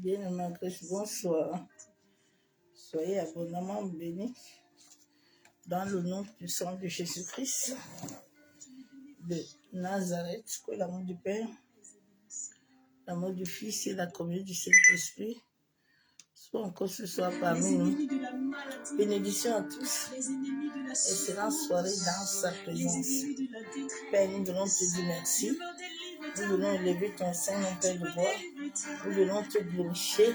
Bien-aimé Christ, bonsoir. Soyez abondamment bénis dans le nom puissant de Jésus-Christ de Nazareth. Que l'amour du Père, l'amour du Fils et la communion du Saint-Esprit soit encore ce soir parmi nous. Bénédiction à tous. Excellente soirée dans sa présence. Père, nous venons te dire merci. Nous venons élever ton Saint-Nom, Père de gloire. Nous venons te glorifier.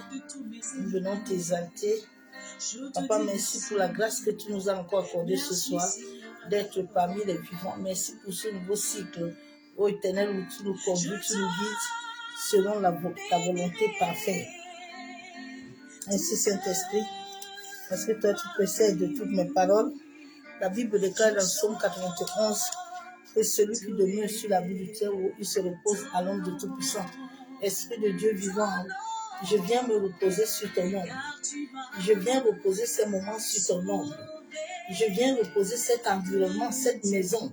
Nous venons t'exalter. Papa, merci pour la grâce que tu nous as encore accordée ce soir d'être parmi les vivants. Merci pour ce nouveau cycle, ô Éternel, où tu nous conduis, tu nous guides selon ta volonté parfaite. Ainsi, Saint-Esprit, parce que toi, tu précèdes de toutes mes paroles. La Bible déclare dans Psaume 91 que celui qui demeure sur la vie du terreau, il se repose à l'ombre de Tout-Puissant. Esprit de Dieu vivant, je viens me reposer sur ton ombre. Je viens reposer ces moments sur ton ombre. Je viens reposer cet environnement, cette maison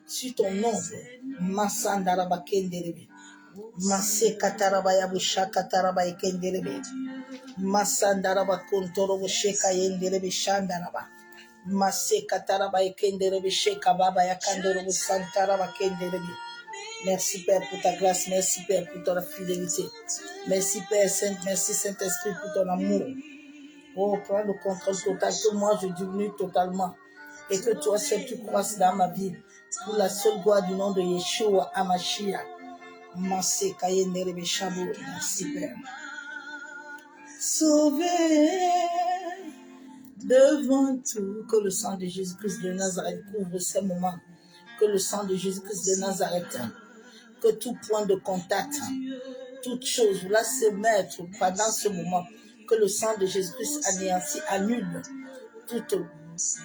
sur ton ombre. Massandaraba kenderebe. Masse kataraba yabusha kataraba kenderebe. Massandaraba kontorobo sheka yenderebe shandaraba. Masse kataraba kenderebe sheka baba yakandorobo santaraba kenderebe. Merci Père pour ta grâce, merci Père pour ta fidélité. Merci Père Saint, merci Saint-Esprit pour ton amour. Oh, prends le contrôle total, que moi je diminue totalement et que toi seul tu croisses dans ma vie pour la seule gloire du nom de Yeshua Hamashiach. Merci Père. Sauvé devant tout, que le sang de Jésus-Christ de Nazareth couvre ces moments, que le sang de Jésus-Christ de Nazareth, que tout point de contact, toute chose, là se mettre pendant ce moment, que le sang de Jésus-Christ anéantit, annule tout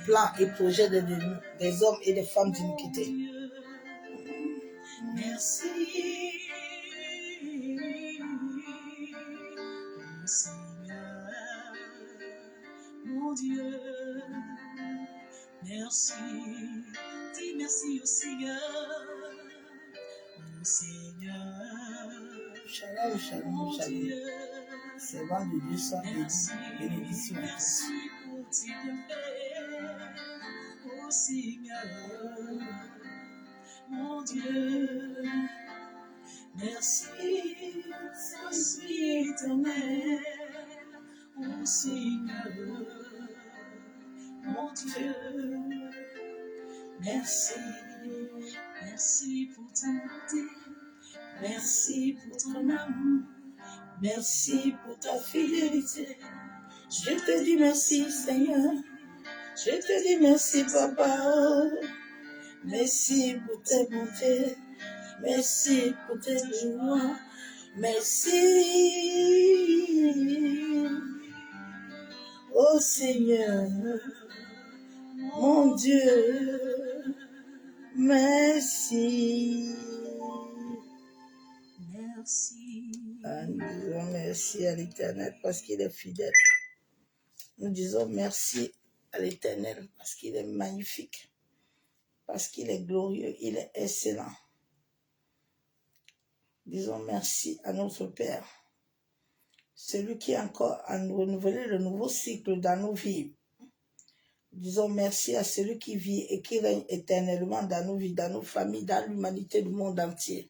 plan et projet des hommes et des femmes d'iniquité. Merci, Seigneur, mon Dieu. Merci, dis merci au Seigneur, mon Seigneur. Shalom, shalom, shalom. C'est bon de Dieu soit bénédiction à tous. Au Seigneur, mon Dieu, merci, Saint-Esprit éternel, au Seigneur, mon Dieu, merci, merci pour ta bonté, merci pour ton amour, merci pour ta fidélité. Je te dis merci, Seigneur. Je te dis merci, Papa. Merci pour tes bontés. Merci pour tes joies. Merci. Oh Seigneur, mon Dieu, merci. Merci. Nous disons merci à l'Éternel parce qu'il est fidèle. Nous disons merci à l'Éternel parce qu'il est magnifique, parce qu'il est glorieux, il est excellent. Disons merci à notre Père, celui qui est encore à nous renouveler le nouveau cycle dans nos vies. Disons merci à celui qui vit et qui règne éternellement dans nos vies, dans nos familles, dans l'humanité du monde entier.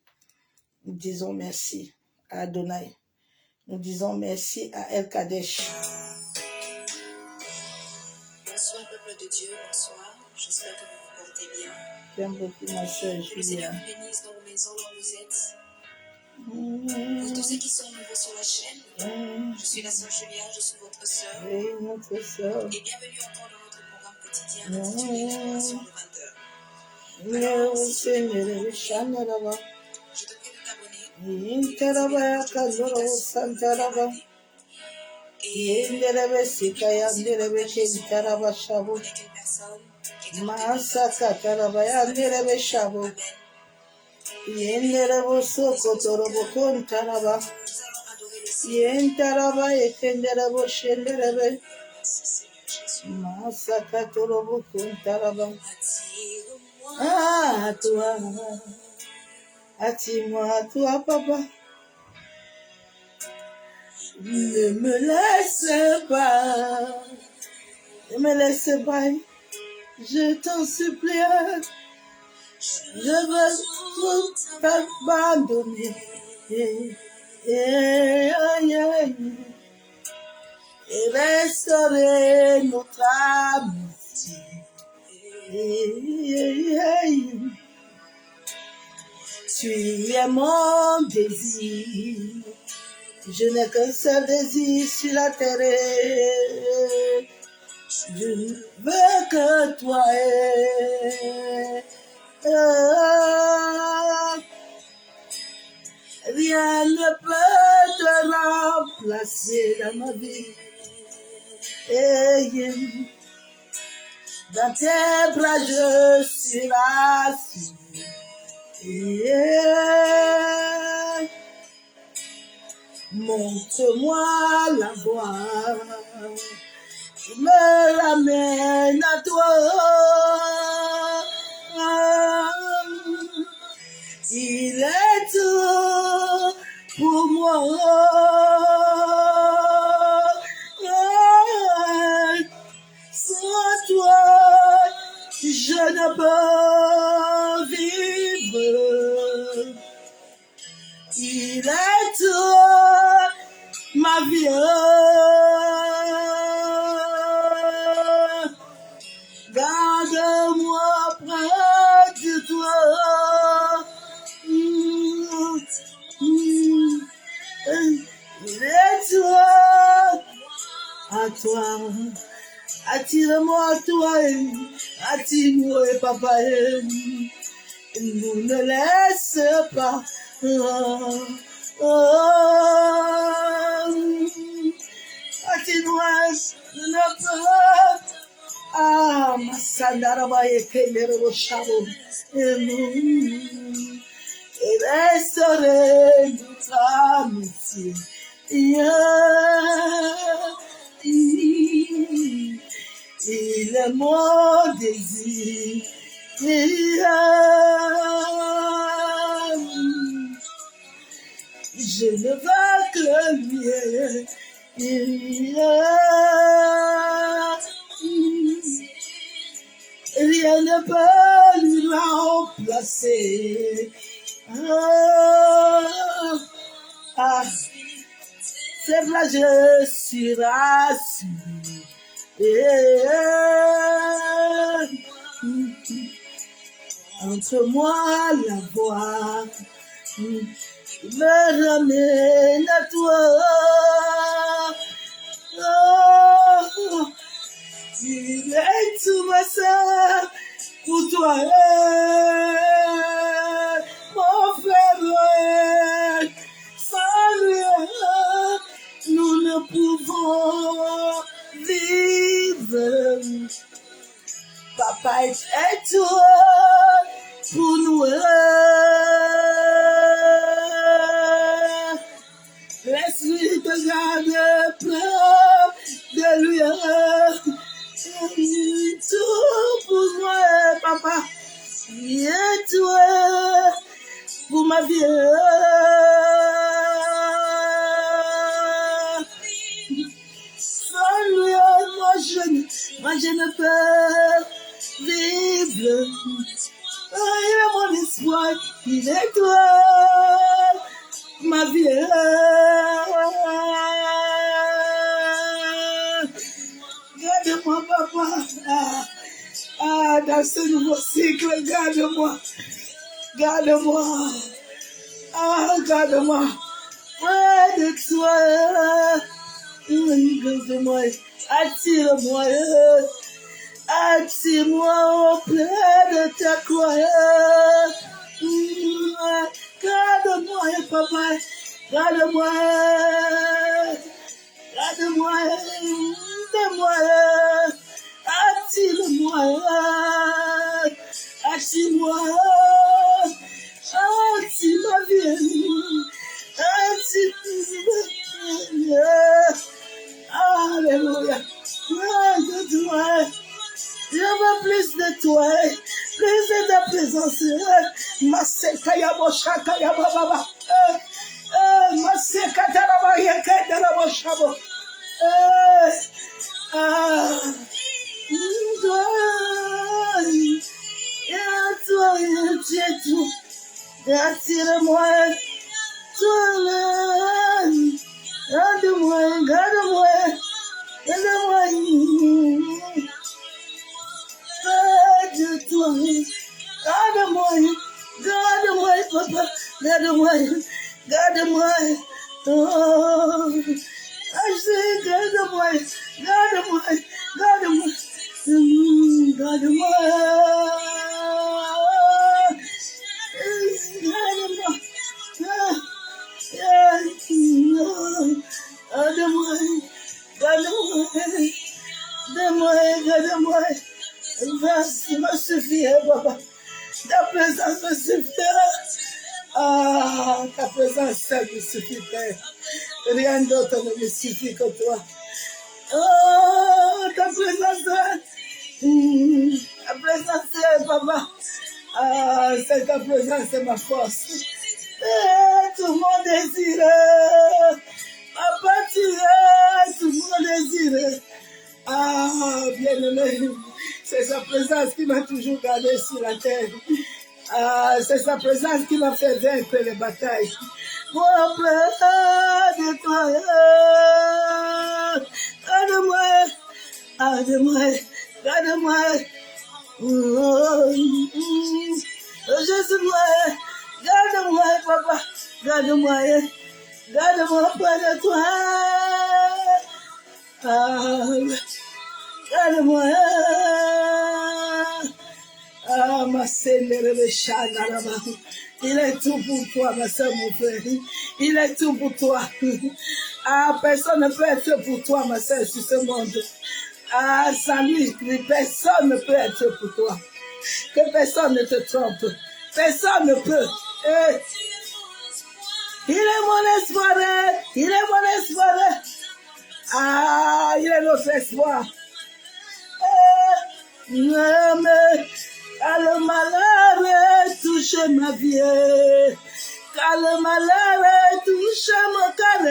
Nous disons merci à Adonai. Nous disons merci à El Kadesh. Bonsoir peuple de Dieu, bonsoir. J'espère que vous vous portez bien. J'aime beaucoup ma soeur Que le Seigneur Julia. vous bénisse dans vos maisons où vous êtes. Pour tous ceux qui sont nouveaux sur la chaîne, je suis la sœur Julia, je suis votre sœur. Oui, notre soeur. Et bienvenue encore dans notre programme quotidien intitulé Génération de 20h. Seigneur, Alors, si tu es Seigneur, nouveau, Shandaraba. je te prie de t'abonner. Intaraba Kazoro Santaraba. Yenderebe Sikaya Nderebe Kintaraba Shabu. Avec une personne qui est Masaka Taraba Yanderebe Shabu. Yenderebo Sokotorobo Kontaraba. nous allons adorer le Seigneur. Yentaraba Ekenderebo Shenderebe. Merci Seigneur Jésus. Masaka Torobo Kontaraba. Attire-moi. Ah, toi. Attire-moi, toi, papa. Ne me laisse pas. Ne me laisse pas. Je t'en supplie. Je veux tout abandonner. Et restaurer notre amitié. Tu es mon désir. Je n'ai qu'un seul désir sur la terre. Je ne veux que toi. Rien ne peut te remplacer dans ma vie. Dans tes bras je suis rassuré. Montre-moi la voie. Je me ramène à toi. Il est tout pour moi. Sans toi, je ne peux vivre. Il est tout ma vie. Garde-moi près de toi. Il est toi, à toi. Attire-moi à toi, attire-moi, papa. Nous ne laisse pas. Attire-moi, ne pas. Ah, ma sandaraba et kelero charo. Et restaurer notre amitié. Il est mon désir. Je ne veux que lui. Rien ne peut lui remplacer. C'est là je suis rassuré. Entre-moi la voix, me ramène à toi. Il est tout ma sœur pour toi, mon frère. Sans lui, nous ne pouvons vivre. Papa est toi pour nous. Laisse-lui te garder près de lui. Tout pour moi, papa. Il est toi pour ma vie. Sans lui, moi je ne peux vivre. Oh, il est mon espoir, il est toi, ma vie. Garde-moi, papa. Dans ce nouveau cycle, garde-moi. Garde-moi. Garde-moi. Près de toi. Garde-moi. Attire-moi. Attire-moi auprès de ta croix. Garde-moi, papa. Garde-moi. Garde-moi. Garde-moi. Attire-moi. Attire-moi. Attire ma vie. Attire-moi. Alléluia. Je veux plus de toi, plus de ta présence. Masekaya boshaka ya baba. Masekata la mon chameau. Ah, toi, tu es tout. Attire-moi, toi, garde-moi, garde-moi, garde-moi. Garde-toi, garde-moi, garde-moi, papa, garde-moi, garde-moi. Oh, garde-moi, garde-moi, garde-moi, garde-moi. Garde-moi, me suffira, papa. Ta présence me suffira. Ah, ta présence seule me suffit, Père. Rien d'autre ne me suffit que toi. Oh, ta présence, ta présence, papa. Ah, c'est ta présence, c'est ma force. Tout mon désir. Papa, tu es tout mon désir. Ah, bien-aimé, c'est sa présence qui m'a toujours gardé sur la terre. Ah, c'est sa présence qui m'a fait vaincre les batailles. Moi, près de toi, garde-moi, garde-moi, garde-moi. Jésus-moi, garde-moi, papa, garde-moi, garde-moi près de toi. Garde-moi. Ah, ma seigneur, il est tout pour toi, ma soeur, mon frère. Il est tout pour toi. Ah, personne ne peut être pour toi, ma soeur, sur ce monde. Ah, sans lui, personne ne peut être pour toi. Que personne ne te trompe. Personne ne peut. Il est mon espoir. Il est mon espoir. Ah, il est notre espoir. Car le malheur touche ma vie. Car le malheur touche mon cœur.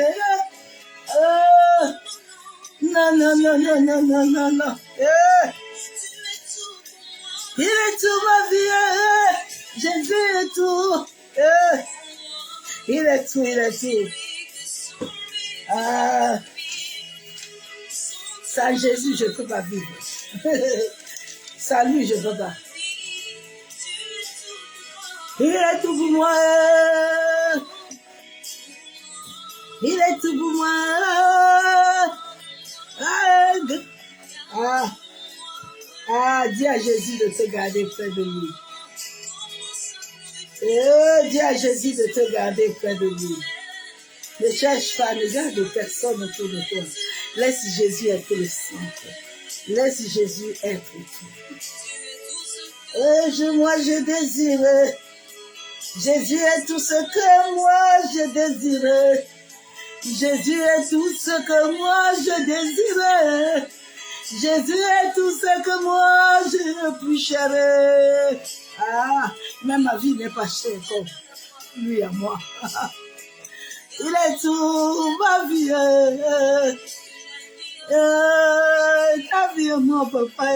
Non, non, non, non, non, non, non, non. Il est tout ma vie. Jésus est tout. Il est tout, il est tout. Ah. Sans Jésus, je ne peux pas vivre. Sans lui, je ne peux pas. Il est tout pour moi. Il est tout pour moi. Dis à Jésus de te garder près de lui. Dis à Jésus de te garder près de lui. Ne cherche pas, ne garde personne autour de toi. Laisse Jésus être le centre. Laisse Jésus être tout. Moi, je désire. Jésus est tout ce que moi, je désire. Jésus est tout ce que moi, je désire. Jésus est tout ce que moi, je puis chérir. Ah, même ma vie n'est pas chère comme lui à moi. Il est tout, ma vie. Ta vie à moi, papa.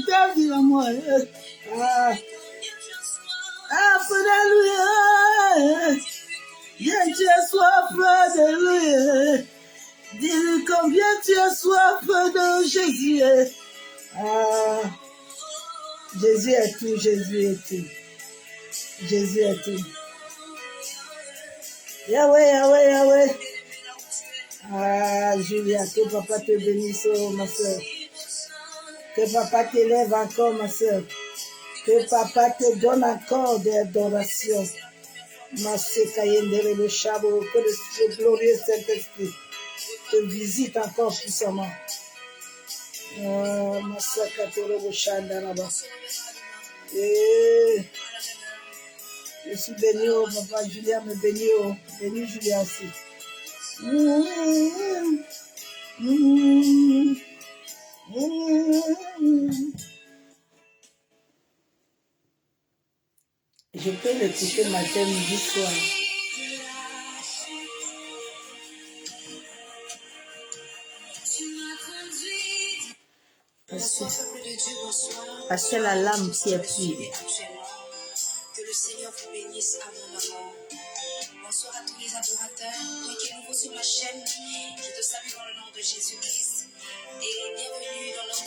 Ta vie à moi. Alléluia. Bien, tu as soif de lui. Dis-lui combien tu as soif de Jésus. Jésus est tout, Jésus est tout. Jésus est tout. Yahweh, Yahweh, Yahweh. Julia, que papa te bénisse, oh, ma soeur. Que papa t'élève encore, ma soeur. Que papa te donne encore des adorations. Ma soeur, le Chabo, que le glorieux Saint-Esprit te visite encore puissamment. Ma soeur, Katoro, Chandaraba. Je suis béni, oh, papa Julia me bénit, oh. Bénis Julia aussi. Je peux l'écouter matin, midi, soir. Parce que la lame qui est pure. Que le Seigneur vous bénisse abondamment. Bonsoir à tous les adorateurs. Toi qui es nouveau sur ma chaîne, je te salue dans le nom de Jésus-Christ. Et bienvenue dans notre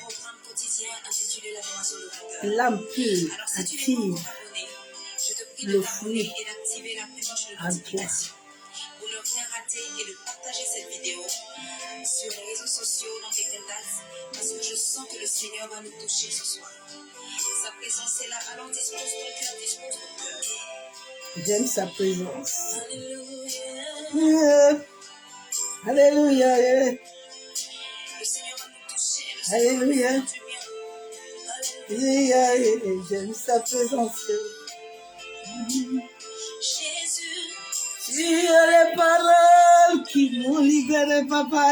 programme quotidien intitulé l'adoration de vainqueur. Lame pure Alors si tu n'es pas active encore abonné, je te prie de le t'abonner fruit et d'activer la cloche de en toi. notification pour ne rien rater et de partager cette vidéo sur les réseaux sociaux, dans tes contacts, parce que je sens que le Seigneur va nous toucher ce soir. Sa présence est là, alors dispose ton cœur, dispose ton cœur. J'aime sa présence. Alléluia. Alléluia. Le Seigneur va nous toucher, le Seigneur va Alléluia. nous faire du bien. Alléluia. J'aime sa présence. Jésus, Tu as les paroles qui m'ont libéré, papa.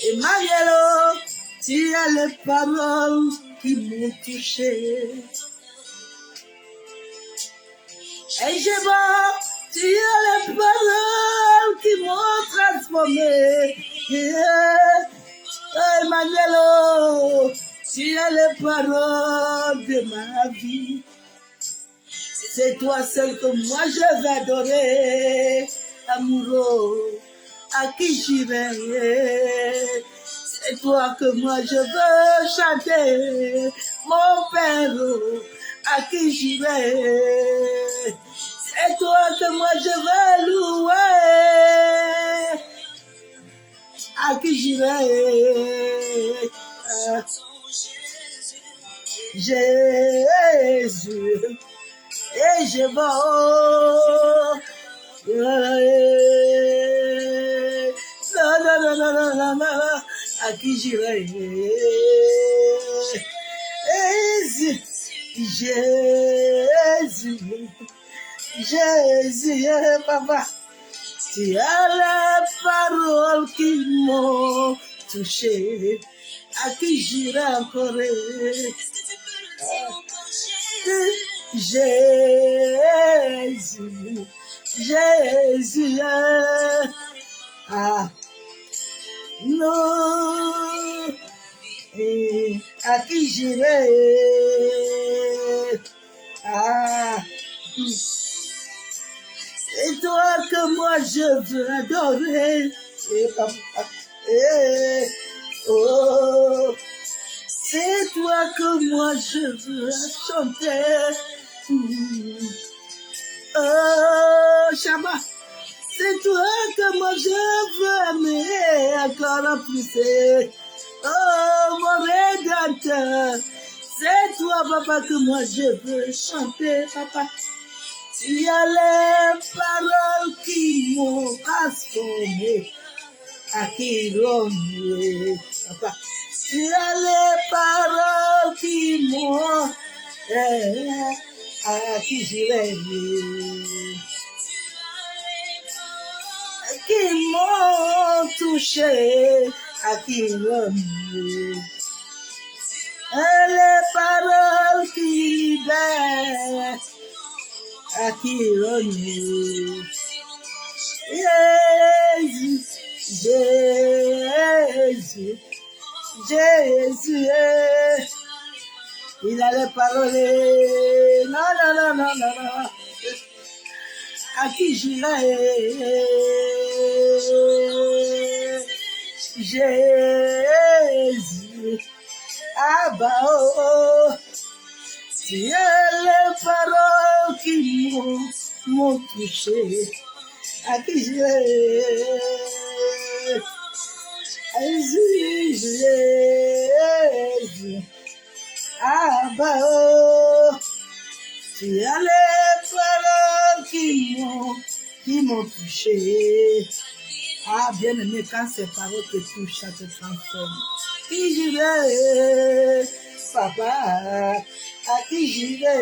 Emmanuel, tu as les paroles qui m'ont touché. Et je vois, tu as les paroles qui m'ont transformé. Emmanuel, tu as les paroles de ma vie. C'est toi seul que moi je vais adorer, amoureux, à qui j'irai. C'est toi que moi je veux chanter, mon Père, à qui j'irai. C'est toi que moi je veux louer, à qui j'irai. Jésus. Et je vais, à qui j'irai. Jésus, papa, tu as les paroles qui m'ont touché. À qui j'irai encore. Jésus, Jésus, ah, non, et à qui j'irai, ah, c'est toi que moi je veux adorer, et papa, oh, c'est toi que moi je veux chanter. Oh, Shabbat, c'est toi que moi je veux aimer encore plus. Oh, mon Rédempteur, c'est toi, papa, que moi je veux chanter, papa. Tu as les paroles qui m'ont transformé, à qui l'on papa. Tu as les paroles qui m'ont, à qui j'irai, qui m'ont touché, à qui l'on les paroles qui libèrent, à qui l'on Jésus, Jésus. Jésus, il allait parler, non, non, non, non, non, non, à qui j'irai, Jésus, ah bah oh, tu as les paroles qui m'ont touché, à qui j'irai. Jésus, Jésus, ah bah oh, tu as les paroles qui m'ont touché. Ah bien aimé, quand ces paroles te touchent, ça te transforme. Qui j'irai, papa, à qui j'irai,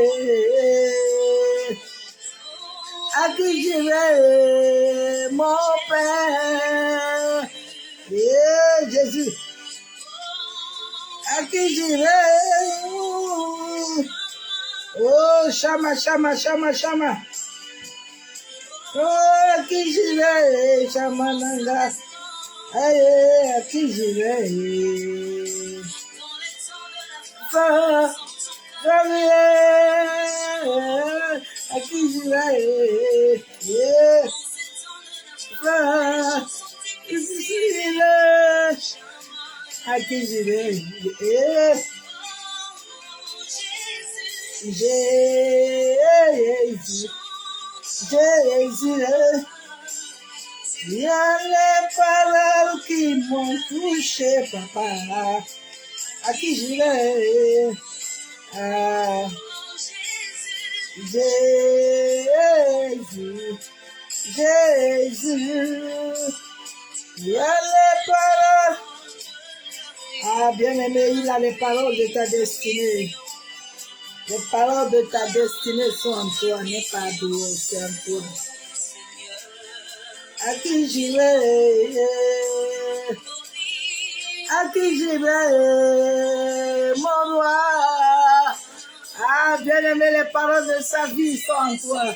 à qui j'irai, mon Père. Jésus, à qui j'irai? Oh, Shama, Shama, Shama, Shama. Oh, à qui j'irai? Shama Nanga. Aïe, à qui j'irai? à qui j'irai, à qui j'irai, Jésus, Jésus, il y a les paroles qui m'ont touché, papa, à qui j'irai, ah, Jésus, Jésus, il y a les paroles, ah, bien-aimé, il a les paroles de ta destinée. Les paroles de ta destinée sont en toi, n'est pas dehors, c'est en toi. À qui j'irai, à qui j'irai, mon roi. Ah, bien-aimé, les paroles de sa vie sont en toi.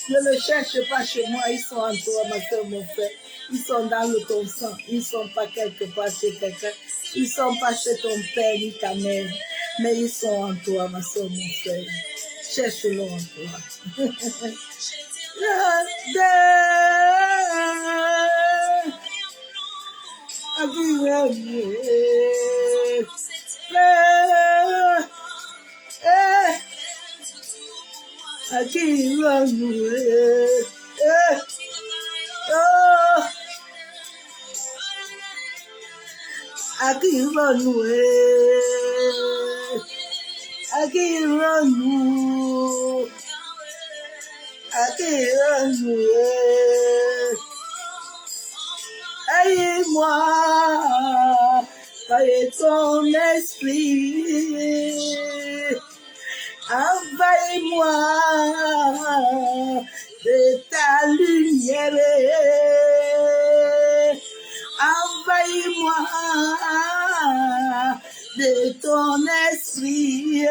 Ne le cherche pas chez moi, ils sont en toi, ma soeur, mon frère. Ils sont dans le ton sang, ils ne sont pas quelque part chez quelqu'un. Ils ne sont pas chez ton père ni ta mère, mais ils sont en toi, ma soeur, mon frère. Cherche-le en toi. À qui va nous à qui va nous à qui va nous à qui va nous aide-moi par ton esprit. Envahis-moi de ta lumière. Envahis-moi de ton esprit.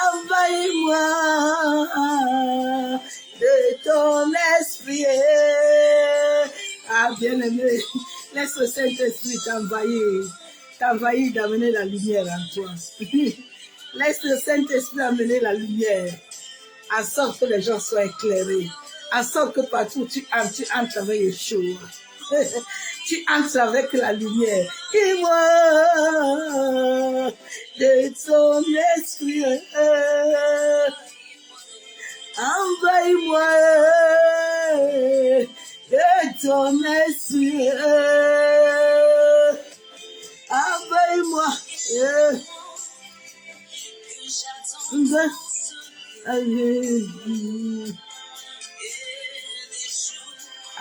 Envahis-moi de ton esprit. Ah, bien-aimé, laisse le Saint-Esprit t'envahir d'amener la lumière en toi. Laisse le Saint-Esprit amener la lumière, en sorte que les gens soient éclairés, en sorte que partout tu entres avec Yeshua. Tu entres avec la lumière. Et moi, de ton esprit, envahis-moi de ton esprit. Envahis-moi.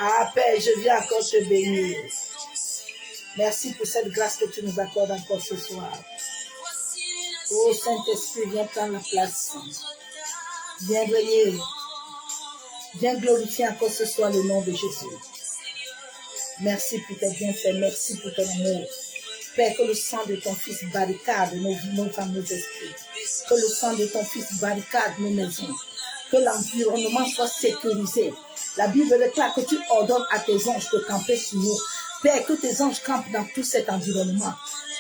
Ah, Père, je viens encore te bénir. Merci pour cette grâce que tu nous accordes encore ce soir. Oh, Saint-Esprit, viens prendre la place. Viens venir. Viens glorifier encore ce soir le nom de Jésus. Merci pour tes bienfaits. Merci pour ton amour. Père, que le sang de ton Fils barricade nos vies, nos âmes, nos esprits. Que le sang de ton Fils barricade nos maisons. Que l'environnement soit sécurisé. La Bible déclare que tu ordonnes à tes anges de camper sur nous. Père, que tes anges campent dans tout cet environnement.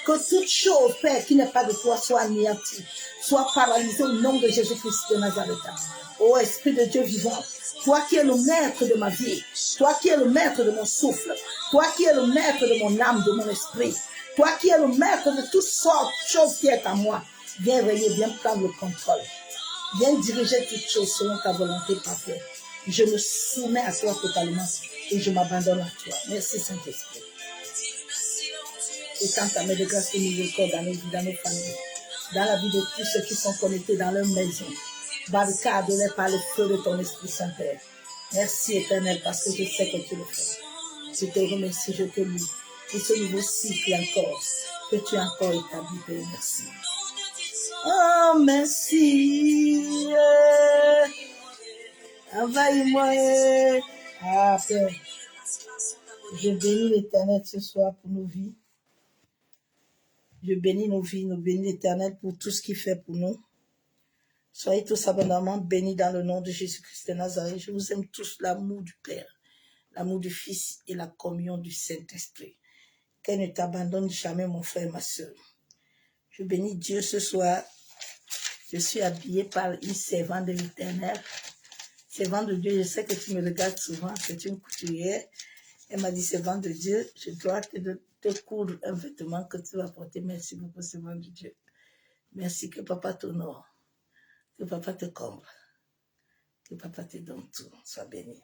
Que toute chose, Père, qui n'est pas de toi, soit anéantie, soit paralysée au nom de Jésus-Christ de Nazareth. Ô Esprit de Dieu vivant, toi qui es le maître de ma vie, toi qui es le maître de mon souffle, toi qui es le maître de mon âme, de mon esprit, toi qui es le maître de toutes sortes de choses qui est à moi, viens régner, viens prendre le contrôle. Viens diriger toutes choses selon ta volonté parfaite. Je me soumets à toi totalement et je m'abandonne à toi. Merci Saint-Esprit. Et quand ta main de grâce et miséricorde dans nos vies, dans nos familles, dans la vie de tous ceux qui sont connectés dans leur maison, barricade-les par le feu de ton Esprit Saint-Père. Merci Éternel parce que je sais que tu le fais. Je te remercie, je te loue pour ce nouveau cycle encore que tu as encore établi, Père. Merci. Oh, merci. Envahis-moi. Ah, Père. Je bénis l'Éternel ce soir pour nos vies. Je bénis nos vies, nous bénis l'Éternel pour tout ce qu'il fait pour nous. Soyez tous abondamment bénis dans le nom de Jésus-Christ de Nazareth. Je vous aime tous, l'amour du Père, l'amour du Fils et la communion du Saint-Esprit. Qu'elle ne t'abandonne jamais, mon frère, ma soeur. Je bénis Dieu ce soir. Je suis habillée par une servante de l'Éternel. Servante de Dieu, je sais que tu me regardes souvent, c'est une couturière. Elle m'a dit, servante de Dieu, je dois te coudre un vêtement que tu vas porter. Merci beaucoup, servante de Dieu. Merci, que papa t'honore, que papa te comble, que papa te donne tout. Sois béni.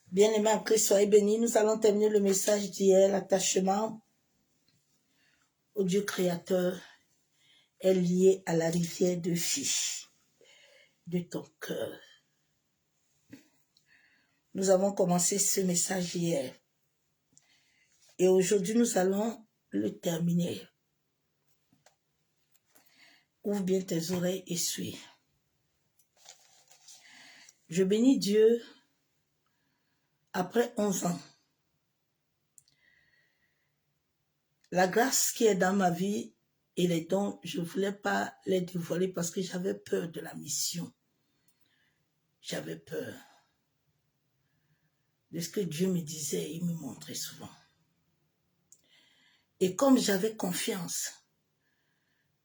Bien-aimés en Christ, soyez bénis. Nous allons terminer le message d'hier. L'attachement au Dieu créateur est lié à la rivière de vie de ton cœur. Nous avons commencé ce message hier. Et aujourd'hui, nous allons le terminer. Ouvre bien tes oreilles et suis. Je bénis Dieu après 11 ans. La grâce qui est dans ma vie et les dons, je ne voulais pas les dévoiler parce que j'avais peur de la mission. J'avais peur de ce que Dieu me disait et me montrait souvent. Et comme j'avais confiance,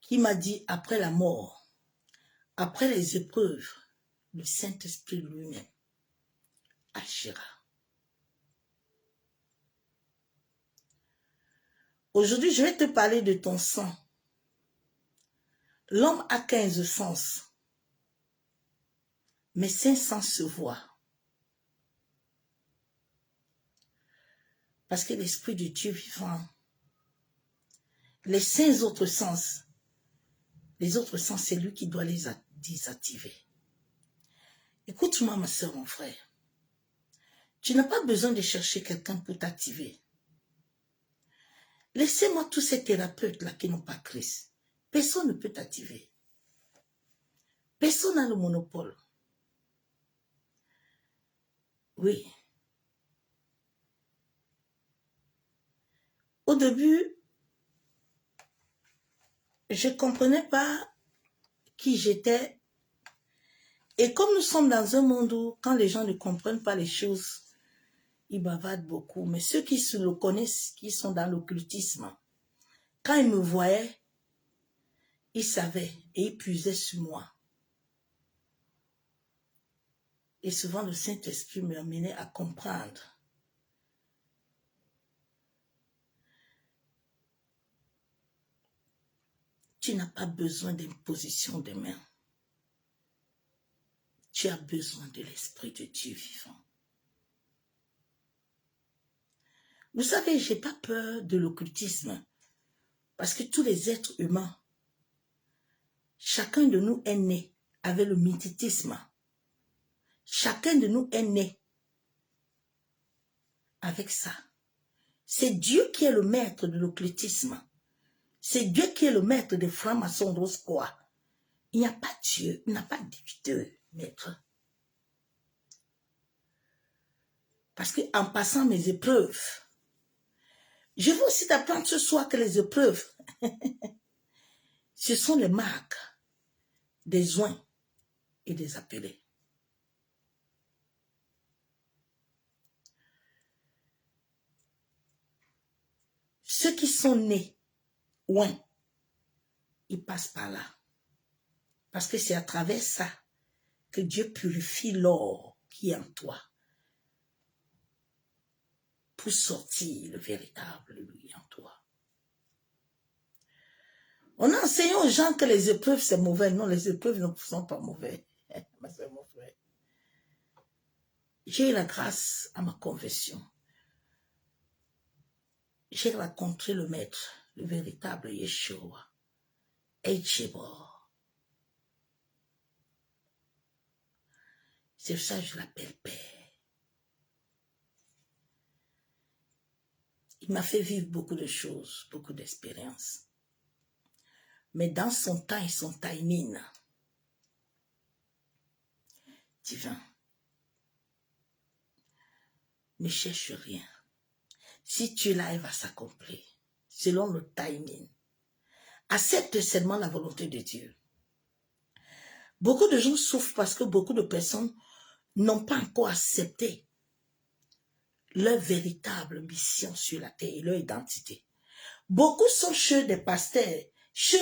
qui m'a dit après la mort, après les épreuves, le Saint-Esprit lui-même agira. Aujourd'hui, je vais te parler de ton sang. L'homme a 15 sens, mais 5 sens se voient. Parce que l'Esprit de Dieu vivant, les 5 autres sens, c'est lui qui doit les désactiver. Écoute-moi, ma soeur, mon frère. Tu n'as pas besoin de chercher quelqu'un pour t'activer. Laissez-moi tous ces thérapeutes-là qui n'ont pas Christ. Personne ne peut t'activer. Personne n'a le monopole. Oui. Au début, je ne comprenais pas qui j'étais. Et comme nous sommes dans un monde où, quand les gens ne comprennent pas les choses, ils bavardent beaucoup. Mais ceux qui se le connaissent, qui sont dans l'occultisme, quand ils me voyaient, ils savaient et ils puisaient sur moi. Et souvent, le Saint-Esprit m'amenait à comprendre. Tu n'as pas besoin d'imposition des mains. Tu as besoin de l'Esprit de Dieu vivant. Vous savez, je n'ai pas peur de l'occultisme. Parce que tous les êtres humains, chacun de nous est né avec le mythitisme. Chacun de nous est né avec ça. C'est Dieu qui est le maître de l'occultisme. C'est Dieu qui est le maître des francs-maçons d'Oscoa. Il n'y a pas Dieu, il n'y a pas de maître. Parce qu'en passant mes épreuves, je veux aussi t'apprendre ce soir que les épreuves, ce sont les marques des oints et des appelés. Ceux qui sont nés oints, ils passent par là. Parce que c'est à travers ça que Dieu purifie l'or qui est en toi pour sortir le véritable lui en toi. On a enseigné aux gens que les épreuves c'est mauvais. Non, les épreuves ne sont pas mauvais. Ma soeur, mon frère. J'ai eu la grâce à ma conversion. J'ai rencontré le maître, le véritable Yeshua, Echebor. C'est ça que je l'appelle Père. Il m'a fait vivre beaucoup de choses, beaucoup d'expériences. Mais dans son temps et son timing divin, ne cherche rien. Si tu es là, elle va s'accomplir selon le timing. Accepte seulement la volonté de Dieu. Beaucoup de gens souffrent parce que beaucoup de personnes n'ont pas encore accepté leur véritable mission sur la terre et leur identité. Beaucoup sont chez des pasteurs, chez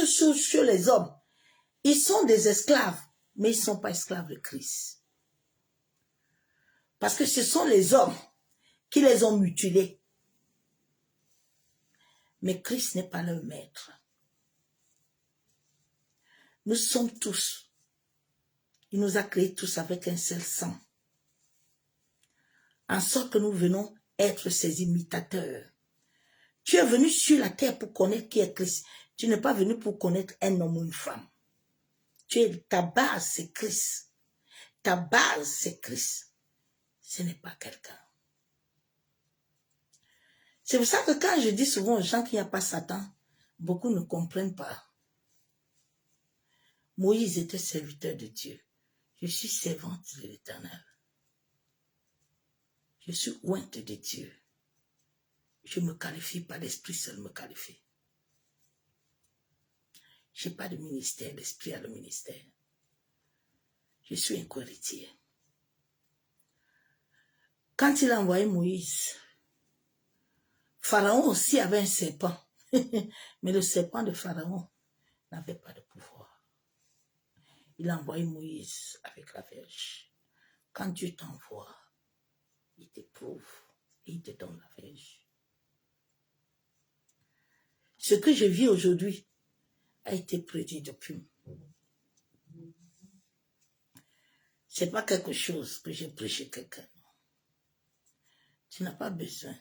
les hommes. Ils sont des esclaves, mais ils ne sont pas esclaves de Christ. Parce que ce sont les hommes qui les ont mutilés. Mais Christ n'est pas leur maître. Nous sommes tous. Il nous a créés tous avec un seul sang. En sorte que nous venons être ses imitateurs. Tu es venu sur la terre pour connaître qui est Christ. Tu n'es pas venu pour connaître un homme ou une femme. Ta base, c'est Christ. Ta base, c'est Christ. Ce n'est pas quelqu'un. C'est pour ça que quand je dis souvent aux gens qu'il n'y a pas Satan, beaucoup ne comprennent pas. Moïse était serviteur de Dieu. Je suis servante de l'Éternel. Je suis ointe de Dieu. Je me qualifie pas, l'Esprit seul me qualifie. Je n'ai pas de ministère, l'Esprit a le ministère. Je suis un co-héritier. Quand il a envoyé Moïse, Pharaon aussi avait un serpent. Mais le serpent de Pharaon n'avait pas de pouvoir. Il a envoyé Moïse avec la verge. Quand Dieu t'envoie, il t'éprouve et il te donne la verge. Ce que je vis aujourd'hui a été prédit depuis. Ce n'est pas quelque chose que j'ai prêché quelqu'un. Tu n'as pas besoin.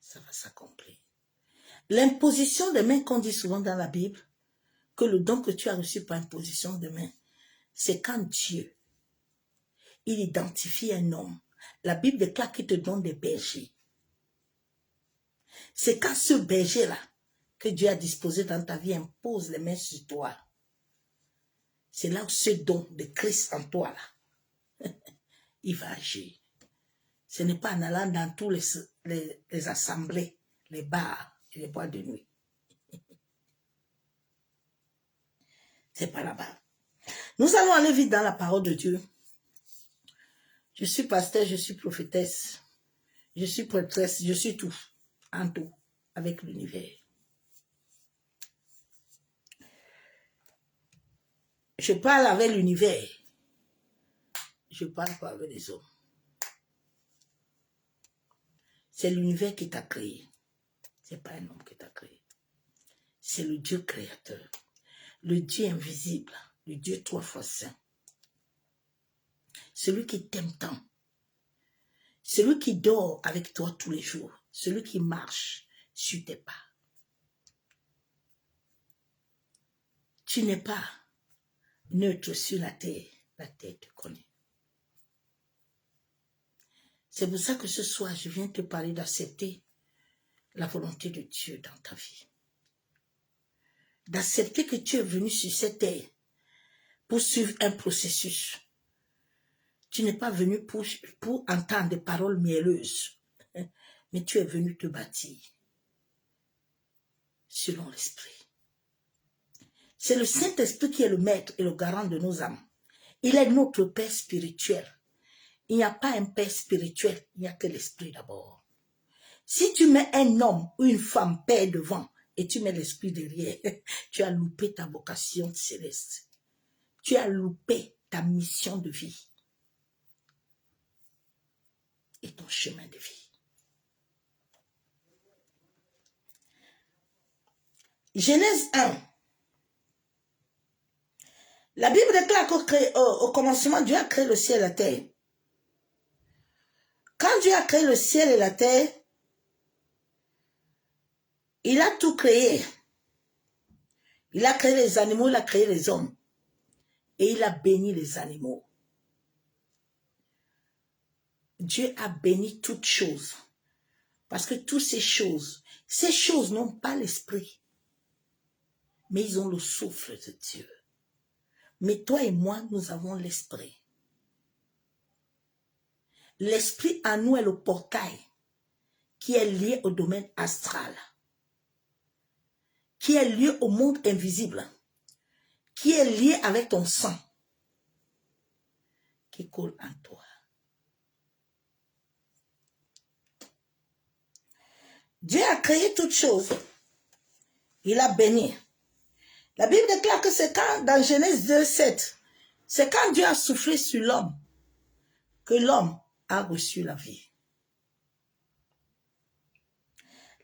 Ça va s'accomplir. L'imposition des mains qu'on dit souvent dans la Bible, que le don que tu as reçu par imposition de main, c'est quand Dieu, il identifie un homme. La Bible déclare qu'il te donne des bergers. C'est quand ce berger-là, que Dieu a disposé dans ta vie, impose les mains sur toi. C'est là où ce don de Christ en toi, là, il va agir. Ce n'est pas en allant dans tous les assemblées, les bars et les boîtes de nuit. C'est pas là-bas. Nous allons aller vite dans la parole de Dieu. Je suis pasteur, je suis prophétesse, je suis prêtresse, je suis tout, en tout, avec l'univers. Je parle avec l'univers. Je parle pas avec les hommes. C'est l'univers qui t'a créé. C'est pas un homme qui t'a créé. C'est le Dieu créateur. Le Dieu invisible. Le Dieu 3 fois saint. Celui qui t'aime tant. Celui qui dort avec toi tous les jours. Celui qui marche sur tes pas. Tu n'es pas neutre sur la terre te connaît. C'est pour ça que ce soir, je viens te parler d'accepter la volonté de Dieu dans ta vie. D'accepter que tu es venu sur cette terre pour suivre un processus. Tu n'es pas venu pour entendre des paroles mielleuses, mais tu es venu te bâtir selon l'Esprit. C'est le Saint-Esprit qui est le maître et le garant de nos âmes. Il est notre Père spirituel. Il n'y a pas un Père spirituel, il n'y a que l'Esprit d'abord. Si tu mets un homme ou une femme Père devant et tu mets l'Esprit derrière, tu as loupé ta vocation céleste. Tu as loupé ta mission de vie et ton chemin de vie. Genèse 1. La Bible déclare qu'au commencement, Dieu a créé le ciel et la terre. Quand Dieu a créé le ciel et la terre, il a tout créé. Il a créé les animaux, il a créé les hommes. Et il a béni les animaux. Dieu a béni toutes choses. Parce que toutes ces choses n'ont pas l'esprit. Mais ils ont le souffle de Dieu. Mais toi et moi, nous avons l'esprit. L'esprit en nous est le portail qui est lié au domaine astral, qui est lié au monde invisible, qui est lié avec ton sang, qui coule en toi. Dieu a créé toutes choses. Il a béni. La Bible déclare que c'est quand, dans Genèse 2, 7, c'est quand Dieu a soufflé sur l'homme que l'homme a reçu la vie.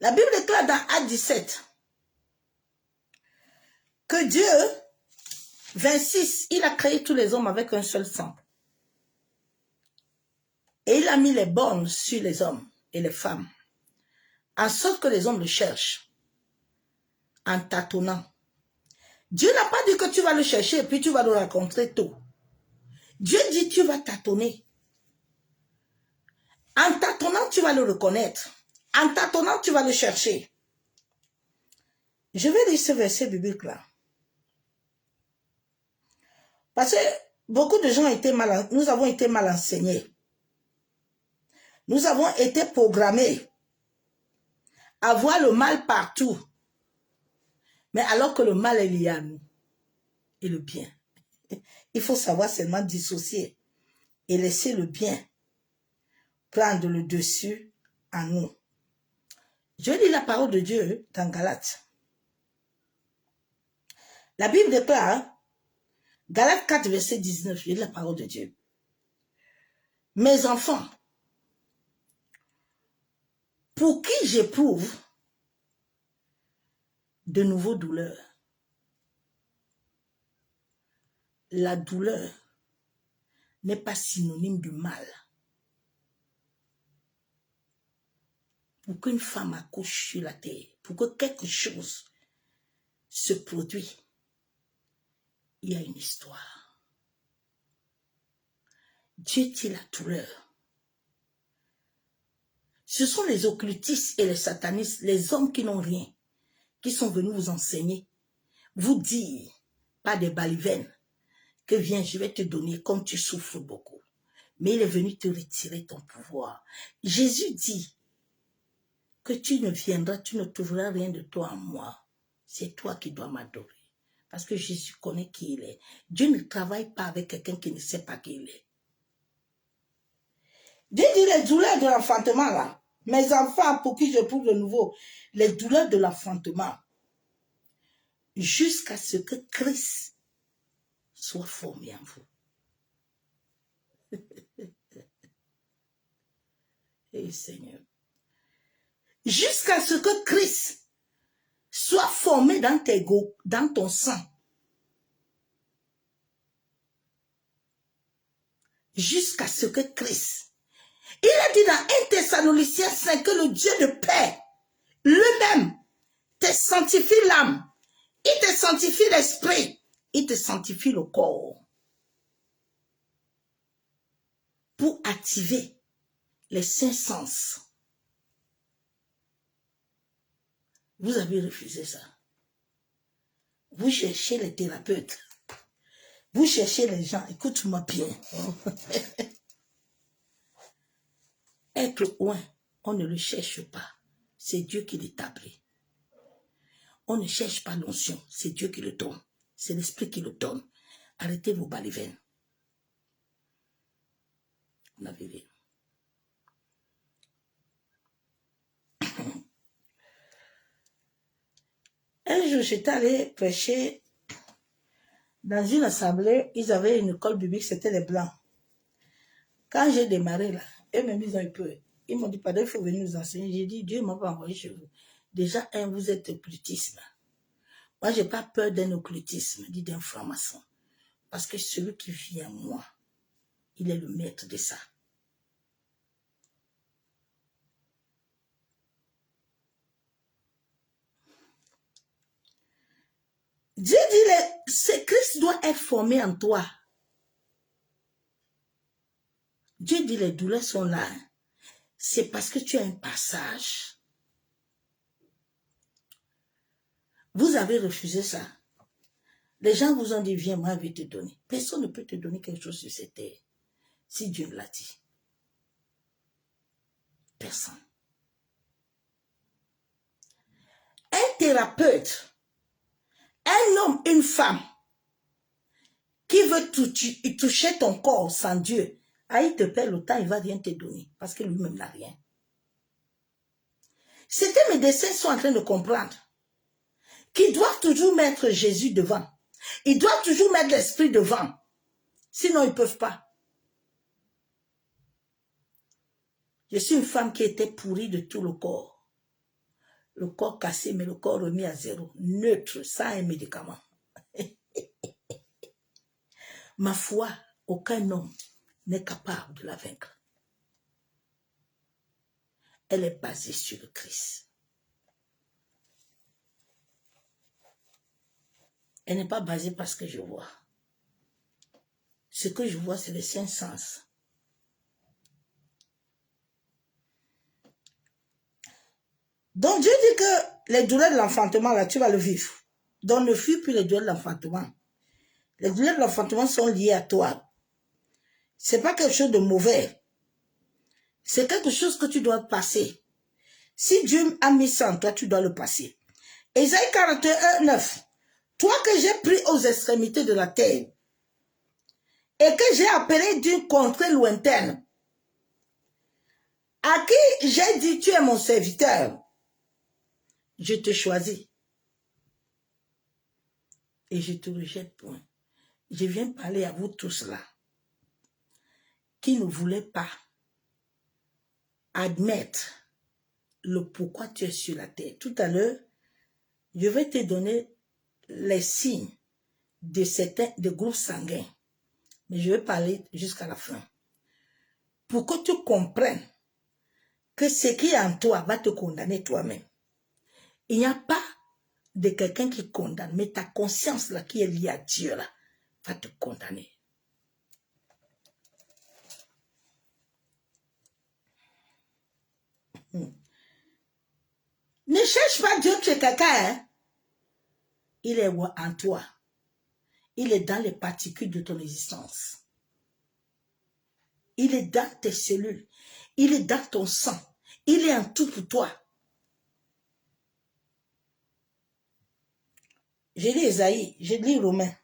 La Bible déclare dans Acte 17 que Dieu, 26, il a créé tous les hommes avec un seul sang. Et il a mis les bornes sur les hommes et les femmes, en sorte que les hommes le cherchent, en tâtonnant. Dieu n'a pas dit que tu vas le chercher et puis tu vas le rencontrer tôt. Dieu dit tu vas tâtonner. En tâtonnant, tu vas le reconnaître. En tâtonnant, tu vas le chercher. Je vais lire ce verset biblique-là. Parce que beaucoup de gens nous avons été mal enseignés. Nous avons été programmés à voir le mal partout. Mais alors que le mal est lié à nous. Et le bien. Il faut savoir seulement dissocier. Et laisser le bien prendre le dessus en nous. Je lis la parole de Dieu dans Galates. La Bible déclare, Galates 4, verset 19, je lis la parole de Dieu. Mes enfants, pour qui j'éprouve de nouveaux douleurs. La douleur n'est pas synonyme de mal. Pour qu'une femme accouche sur la terre, pour que quelque chose se produise, il y a une histoire. Dieu dit la douleur. Ce sont les occultistes et les satanistes, les hommes qui n'ont rien, qui sont venus vous enseigner, vous dire, pas des balivernes, que viens, je vais te donner comme tu souffres beaucoup. Mais il est venu te retirer ton pouvoir. Jésus dit que tu ne viendras, tu ne trouveras rien de toi en moi. C'est toi qui dois m'adorer. Parce que Jésus connaît qui il est. Dieu ne travaille pas avec quelqu'un qui ne sait pas qui il est. Dieu dit les douleurs de l'enfantement là. Mes enfants pour qui je prouve de nouveau, les douleurs de l'enfantement. Jusqu'à ce que Christ soit formé en vous. Et Seigneur. Jusqu'à ce que Christ soit formé dans ton sang. Jusqu'à ce que Christ. Il a dit dans 1 Thessaloniciens 5 que le Dieu de paix, lui-même, te sanctifie l'âme. Il te sanctifie l'esprit. Il te sanctifie le corps. Pour activer les 5 sens. Vous avez refusé ça. Vous cherchez les thérapeutes. Vous cherchez les gens. Écoute-moi bien. Être loin, on ne le cherche pas. C'est Dieu qui l'établit. On ne cherche pas l'onction. C'est Dieu qui le donne. C'est l'esprit qui le donne. Arrêtez vos balivernes. On a vu. Un jour, j'étais allé prêcher dans une assemblée. Ils avaient une école biblique, c'était les Blancs. Quand j'ai démarré là, eux-mêmes, ils ont eu peur. Ils m'ont dit, pardon, il faut venir nous enseigner. J'ai dit, Dieu m'a pas envoyé chez vous. Déjà, vous êtes occultisme. Moi, je n'ai pas peur d'un occultisme, dit d'un franc-maçon. Parce que celui qui vit en moi, il est le maître de ça. Dieu dit, Christ doit être formé en toi. Dieu dit, les douleurs sont là. C'est parce que tu as un passage. Vous avez refusé ça. Les gens vous ont dit, viens, moi, je vais te donner. Personne ne peut te donner quelque chose sur cette terre. Si Dieu me l'a dit. Personne. Un thérapeute, un homme, une femme, qui veut toucher ton corps sans Dieu, il te paie le temps, il ne va rien te donner. Parce que lui-même n'a rien. Ce que mes desseins sont en train de comprendre, qu'ils doivent toujours mettre Jésus devant. Ils doivent toujours mettre l'esprit devant. Sinon, ils ne peuvent pas. Je suis une femme qui était pourrie de tout le corps. Le corps cassé, mais le corps remis à zéro. Neutre, sans un médicament. Ma foi, aucun homme n'est capable de la vaincre. Elle est basée sur le Christ. Elle n'est pas basée par ce que je vois. Ce que je vois, c'est les 5 sens. Donc Dieu dit que les douleurs de l'enfantement, là, tu vas le vivre. Donc ne fuis plus les douleurs de l'enfantement. Les douleurs de l'enfantement sont liées à toi. Ce n'est pas quelque chose de mauvais. C'est quelque chose que tu dois passer. Si Dieu a mis ça en toi, tu dois le passer. Ésaïe 41, 9. Toi que j'ai pris aux extrémités de la terre et que j'ai appelé d'une contrée lointaine, à qui j'ai dit tu es mon serviteur, je te choisis et je te rejette point. Je viens parler à vous tous là qui ne voulez pas admettre le pourquoi tu es sur la terre. Tout à l'heure, je vais te donner les signes de certains de groupes sanguins. Mais je vais parler jusqu'à la fin. Pour que tu comprennes que ce qui est en toi va te condamner toi-même. Il n'y a pas de quelqu'un qui condamne, mais ta conscience là qui est liée à Dieu là va te condamner. Ne cherche pas Dieu chez quelqu'un. Hein? Il est en toi. Il est dans les particules de ton existence. Il est dans tes cellules. Il est dans ton sang. Il est en tout pour toi. Je lis Esaïe, je lis Romains.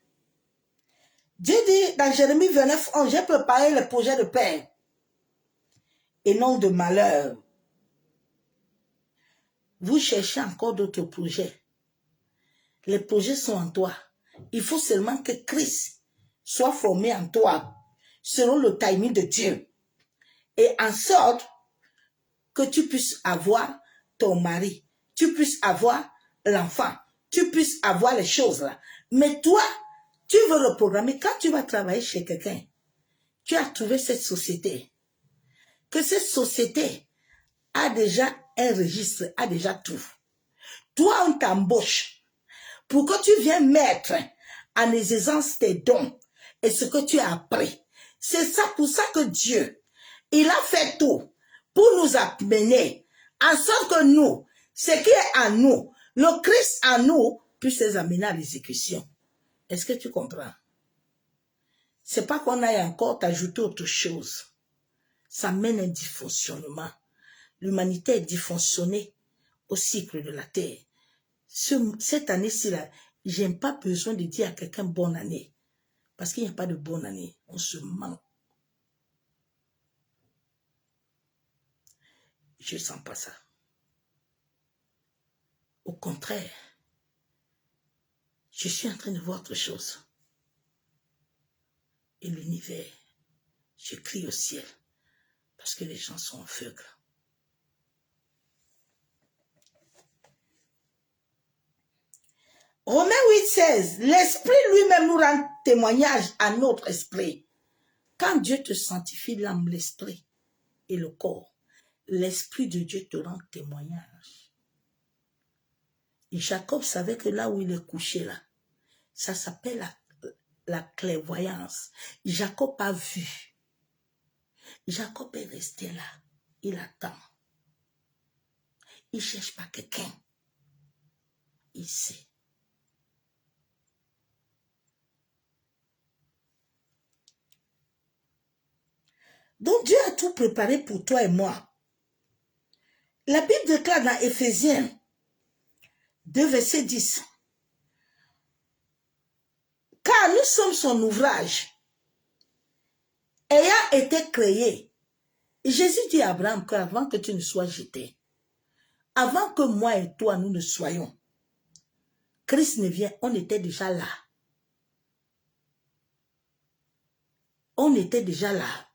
Dieu dit dans Jérémie 29, 11, j'ai préparé le projet de paix et non de malheur. Vous cherchez encore d'autres projets. Les projets sont en toi. Il faut seulement que Christ soit formé en toi selon le timing de Dieu. Et en sorte que tu puisses avoir ton mari, tu puisses avoir l'enfant, tu puisses avoir les choses là. Mais toi, tu veux reprogrammer. Quand tu vas travailler chez quelqu'un, tu as trouvé cette société. Que cette société a déjà un registre, a déjà tout. Toi, on t'embauche pour que tu viennes mettre en exercice tes dons et ce que tu as appris. C'est ça pour ça que Dieu, il a fait tout pour nous amener en sorte que nous, ce qui est en nous, le Christ en nous, puisse les amener à l'exécution. Est-ce que tu comprends? C'est pas qu'on aille encore t'ajouter autre chose. Ça mène un dysfonctionnement. L'humanité est dysfonctionnée au cycle de la terre. Cette année-ci, là, j'ai pas besoin de dire à quelqu'un bonne année. Parce qu'il n'y a pas de bonne année. On se ment. Je ne sens pas ça. Au contraire, je suis en train de voir autre chose. Et l'univers, je crie au ciel. Parce que les gens sont aveugles. Romains 8, 16. L'esprit lui-même nous rend témoignage à notre esprit. Quand Dieu te sanctifie l'âme, l'esprit et le corps, l'esprit de Dieu te rend témoignage. Et Jacob savait que là où il est couché là, ça s'appelle la clairvoyance. Jacob a vu. Jacob est resté là. Il attend. Il ne cherche pas quelqu'un. Il sait. Donc Dieu a tout préparé pour toi et moi. La Bible déclare dans Éphésiens 2, verset 10. Car nous sommes son ouvrage, ayant été créé. Jésus dit à Abraham qu'avant que tu ne sois jeté, Avant que moi et toi, nous ne soyons, Christ ne vient, on était déjà là. On était déjà là.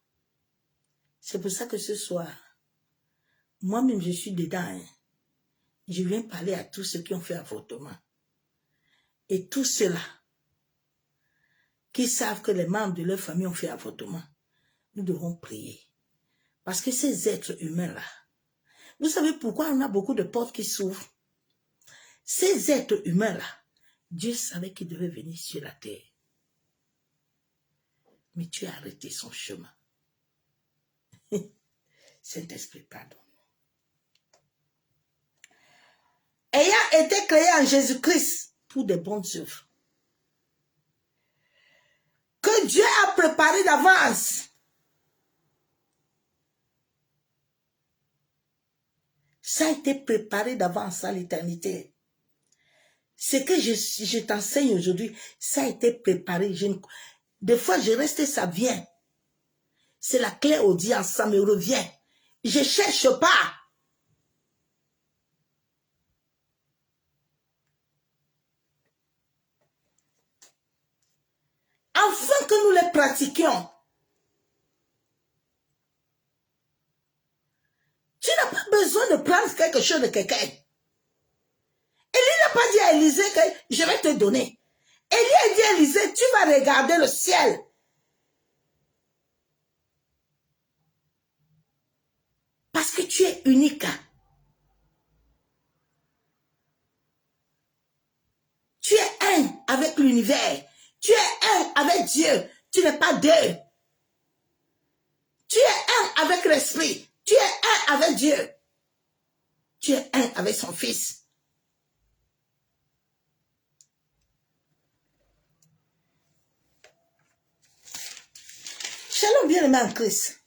C'est pour ça que ce soir, moi-même, je suis dedans. Hein. Je viens parler à tous ceux qui ont fait avortement. Et tous ceux-là qui savent que les membres de leur famille ont fait avortement, nous devons prier. Parce que ces êtres humains-là, vous savez pourquoi on a beaucoup de portes qui s'ouvrent? Ces êtres humains-là, Dieu savait qu'ils devaient venir sur la terre. Mais tu as arrêté son chemin. Saint-Esprit, pardon. Ayant été créé en Jésus-Christ pour des bonnes œuvres, que Dieu a préparé d'avance. Ça a été préparé d'avance à l'éternité. Ce que je t'enseigne aujourd'hui, ça a été préparé. Des fois, je reste, ça vient. C'est la clé audience, ça me revient. Je ne cherche pas. Afin que nous les pratiquions. Tu n'as pas besoin de prendre quelque chose de quelqu'un. Élie n'a pas dit à Élisée que je vais te donner. Élie a dit à Élisée, tu vas regarder le ciel. Parce que tu es unique. Tu es un avec l'univers. Tu es un avec Dieu. Tu n'es pas deux. Tu es un avec l'Esprit. Tu es un avec Dieu. Tu es un avec son Fils. Shalom bien-aimé en Christ.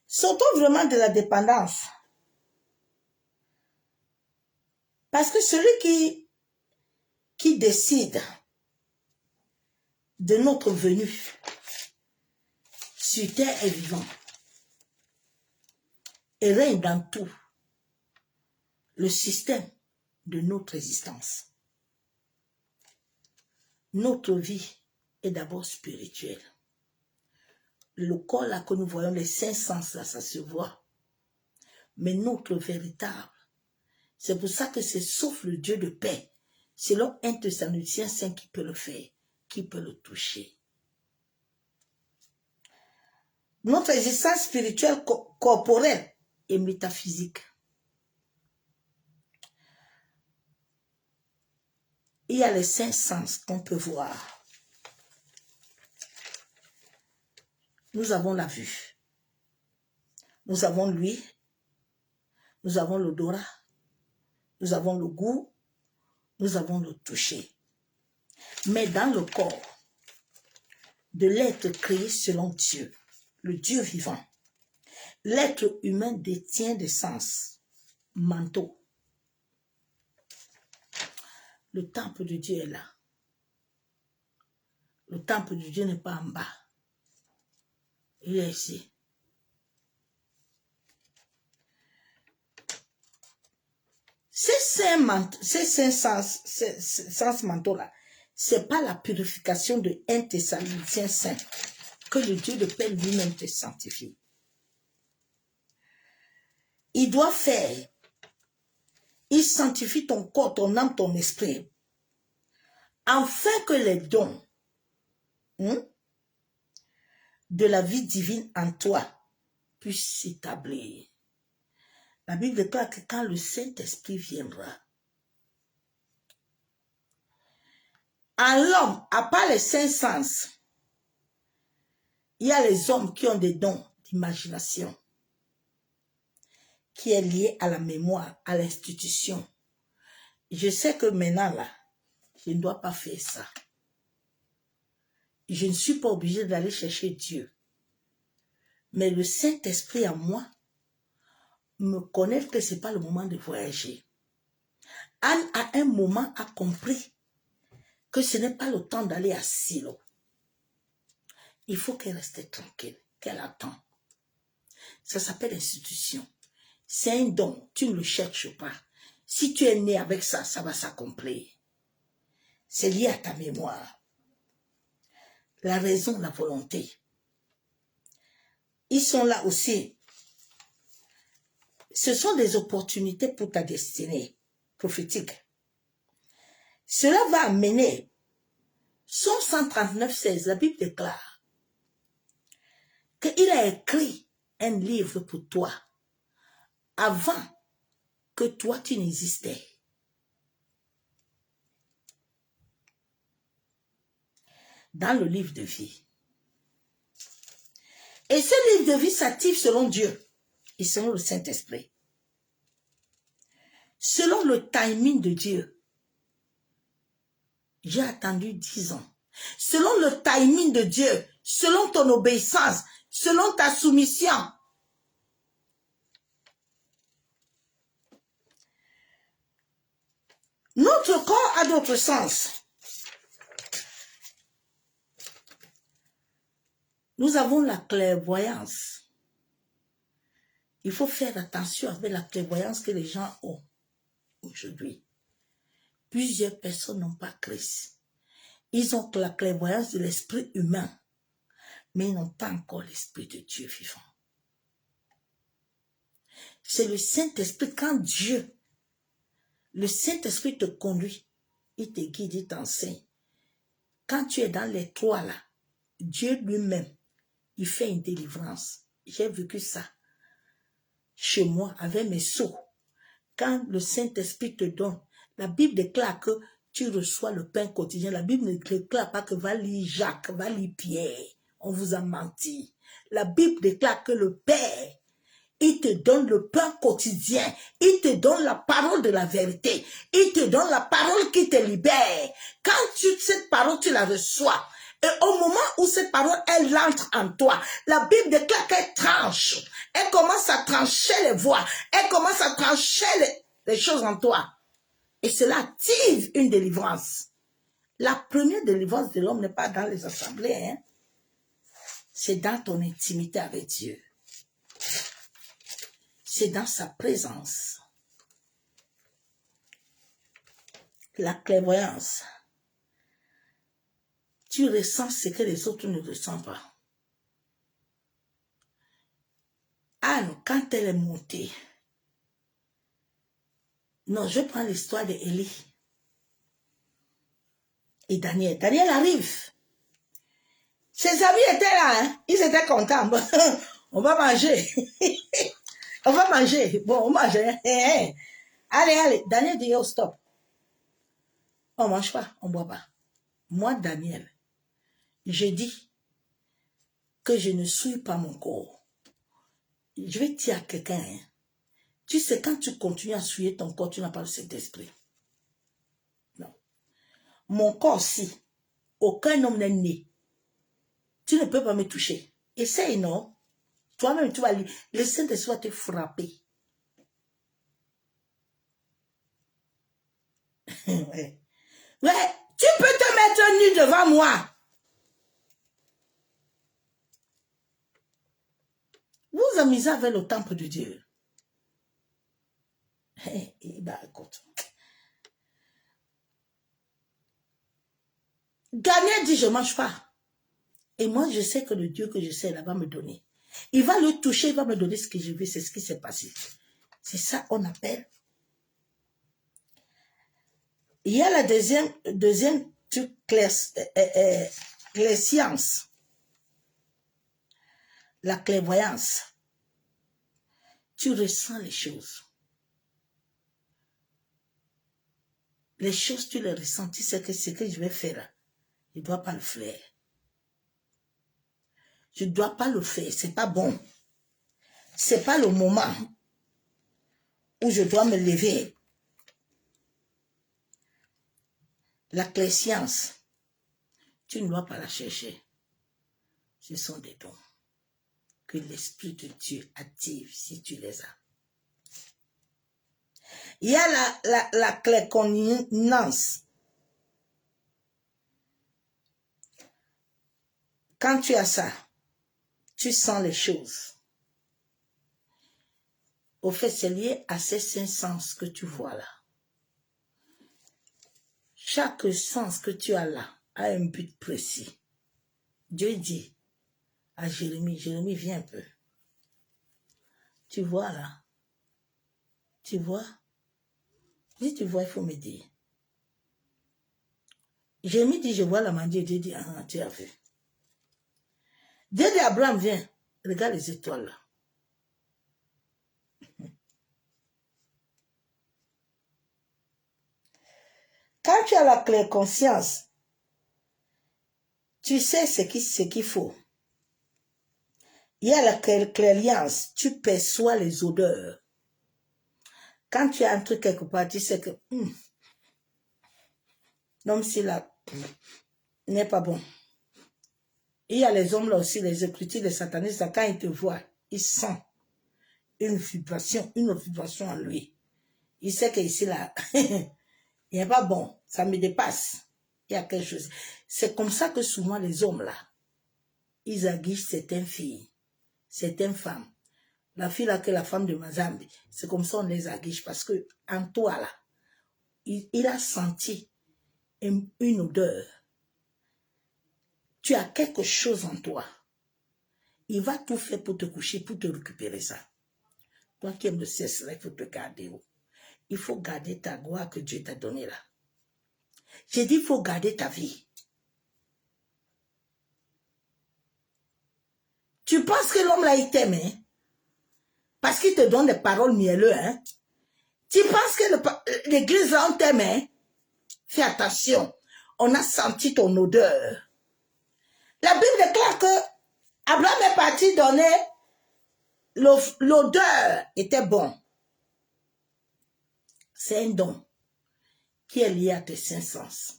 Sortons vraiment de la dépendance. Parce que celui qui décide de notre venue sur terre est vivant et règne dans tout le système de notre existence. Notre vie est d'abord spirituelle. Le corps là que nous voyons, les 5 sens là, ça se voit. Mais notre véritable, c'est pour ça que c'est sauf le Dieu de paix, selon 1 Thessaloniciens 5 qui peut le faire, qui peut le toucher. Notre existence spirituelle, corporelle et métaphysique. Il y a les 5 sens qu'on peut voir. Nous avons la vue. Nous avons l'ouïe. Nous avons l'odorat. Nous avons le goût. Nous avons le toucher. Mais dans le corps de l'être créé selon Dieu, le Dieu vivant, l'être humain détient des sens mentaux. Le temple de Dieu est là. Le temple de Dieu n'est pas en bas. Il est ici. Ces 5 sens mentaux-là, ce n'est pas la purification de 1 Thessaloniciens 5 que le Dieu de paix lui-même te sanctifie. Il doit faire. Il sanctifie ton corps, ton âme, ton esprit. Afin que les dons de la vie divine en toi puissent s'établir. La Bible déclare que quand le Saint-Esprit viendra, en l'homme, à part les 5 sens, il y a les hommes qui ont des dons d'imagination, qui est lié à la mémoire, à l'institution. Je sais que maintenant, là, je ne dois pas faire ça. Je ne suis pas obligée d'aller chercher Dieu. Mais le Saint-Esprit en moi me connaît que ce n'est pas le moment de voyager. Anne, à un moment, a compris que ce n'est pas le temps d'aller à Silo. Il faut qu'elle reste tranquille, qu'elle attend. Ça s'appelle institution. C'est un don, tu ne le cherches pas. Si tu es né avec ça, ça va s'accomplir. C'est lié à ta mémoire. La raison, la volonté. Ils sont là aussi. Ce sont des opportunités pour ta destinée prophétique. Cela va amener, Somme 139,16, la Bible déclare qu'il a écrit un livre pour toi avant que toi tu n'existais. Dans le livre de vie. Et ce livre de vie s'active selon Dieu et selon le Saint-Esprit. Selon le timing de Dieu. J'ai attendu 10 ans. Selon le timing de Dieu, selon ton obéissance, selon ta soumission. Notre corps a d'autres sens. Nous avons la clairvoyance. Il faut faire attention avec la clairvoyance que les gens ont aujourd'hui. Plusieurs personnes n'ont pas Christ. Ils ont la clairvoyance de l'esprit humain, mais ils n'ont pas encore l'esprit de Dieu vivant. C'est le Saint-Esprit, quand Dieu, le Saint-Esprit te conduit, il te guide, il t'enseigne. Quand tu es dans les toits là, Dieu lui-même, il fait une délivrance. J'ai vécu ça chez moi avec mes seaux. Quand le Saint-Esprit te donne, la Bible déclare que tu reçois le pain quotidien. La Bible ne déclare pas que va lire Jacques, va lire Pierre. On vous a menti. La Bible déclare que le Père, il te donne le pain quotidien. Il te donne la parole de la vérité. Il te donne la parole qui te libère. Quand cette parole, tu la reçois, et au moment où cette parole, elle entre en toi, la Bible déclare qu'elle tranche. Elle commence à trancher les voies. Elle commence à trancher les choses en toi. Et cela active une délivrance. La première délivrance de l'homme n'est pas dans les assemblées. Hein? C'est dans ton intimité avec Dieu. C'est dans sa présence. La clairvoyance. Tu ressens ce que les autres ne ressentent pas. Anne, quand elle est montée, non, je prends l'histoire d'Élie et Daniel. Daniel arrive. Ses amis étaient là, hein? Ils étaient contents. On va manger. On va manger. Bon, on mange. Allez, allez. Daniel dit, oh, stop. On ne mange pas, on ne boit pas. Moi, Daniel, je dis que je ne suis pas mon corps. Je vais dire à quelqu'un, hein? Tu sais, quand tu continues à souiller ton corps, tu n'as pas le Saint-Esprit. Non. Mon corps, si aucun homme n'est né, tu ne peux pas me toucher. Essaye, non? Toi-même, tu vas lire. Le Saint-Esprit va te frapper. Ouais. Ouais. Tu peux te mettre nu devant moi. Vous amusez avec le temple de Dieu. Bah, écoute. Daniel dit, je ne mange pas. Et moi, je sais que le Dieu que je sais là va me donner. Il va le toucher, il va me donner ce que je veux, c'est ce qui s'est passé. C'est ça qu'on appelle. Il y a la deuxième truc, clairscience. La clairvoyance. Tu ressens les choses. Les choses, tu les ressens. Tu sais que ce que je vais faire là, je ne dois pas le faire. Je ne dois pas le faire. Ce n'est pas bon. Ce n'est pas le moment où je dois me lever. La clairscience, tu ne dois pas la chercher. Ce sont des dons que l'Esprit de Dieu active si tu les as. Il y a la claircognance. Quand tu as ça, tu sens les choses. Au fait, c'est lié à ces 5 sens que tu vois là. Chaque sens que tu as là a un but précis. Dieu dit à Jérémie, Jérémie, viens un peu. Tu vois là? Tu vois? Si tu vois, il faut me dire. Jérémie dit, je vois la main de Dieu. Dieu dit, ah, tu as vu. Dieu dit, Abraham, viens. Regarde les étoiles là. Quand tu as la claire conscience, tu sais ce qu'il faut. Il y a la clairvoyance, tu perçois les odeurs. Quand tu as un truc quelque part, tu sais que l'homme si là n'est pas bon. Il y a les hommes là aussi, les écritures, les satanistes, quand ils te voient, ils sentent une vibration en lui. Il sait que ici là, il n'est pas bon, ça me dépasse. Il y a quelque chose. C'est comme ça que souvent les hommes là, ils aguichent certaines filles, certaines femmes. La fille là que la femme de Mazambi, c'est comme ça on les aguiche parce que en toi là, il a senti une odeur. Tu as quelque chose en toi. Il va tout faire pour te coucher, pour te récupérer ça. Toi qui aimes le sexe là, il faut te garder. Il faut garder ta gloire que Dieu t'a donnée là. J'ai dit, il faut garder ta vie. Tu penses que l'homme là, il t'aime, hein? Parce qu'il te donne des paroles mielleuses, hein? Tu penses que l'église là, on t'aime, hein? Fais attention. On a senti ton odeur. La Bible déclare que Abraham est parti donner l'odeur était bon. C'est un don qui est lié à tes 5 sens.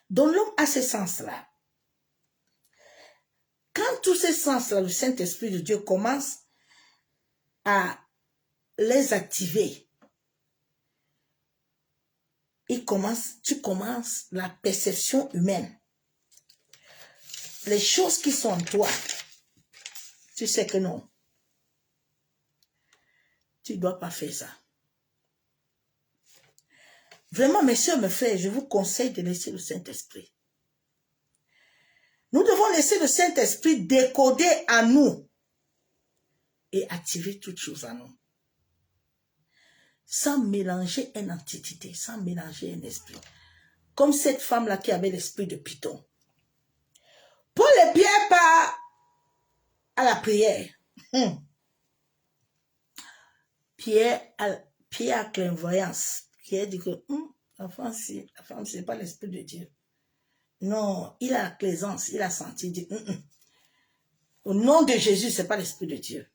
Donc l'homme a ces sens-là. Quand tous ces sens-là, le Saint-Esprit de Dieu commence à les activer, tu commences la perception humaine. Les choses qui sont en toi, tu sais que non. Tu ne dois pas faire ça. Vraiment, mes soeurs, mes frères, je vous conseille de laisser le Saint-Esprit. Nous devons laisser le Saint-Esprit décoder à nous et activer toutes choses à nous. Sans mélanger une entité, sans mélanger un esprit. Comme cette femme-là qui avait l'esprit de Python. Paul et Pierre part à la prière. Pierre a clairvoyance. Pierre dit que la femme, ce n'est pas l'esprit de Dieu. Non, il a la clairvoyance, il a senti. Il dit, au nom de Jésus, ce n'est pas l'esprit de Dieu.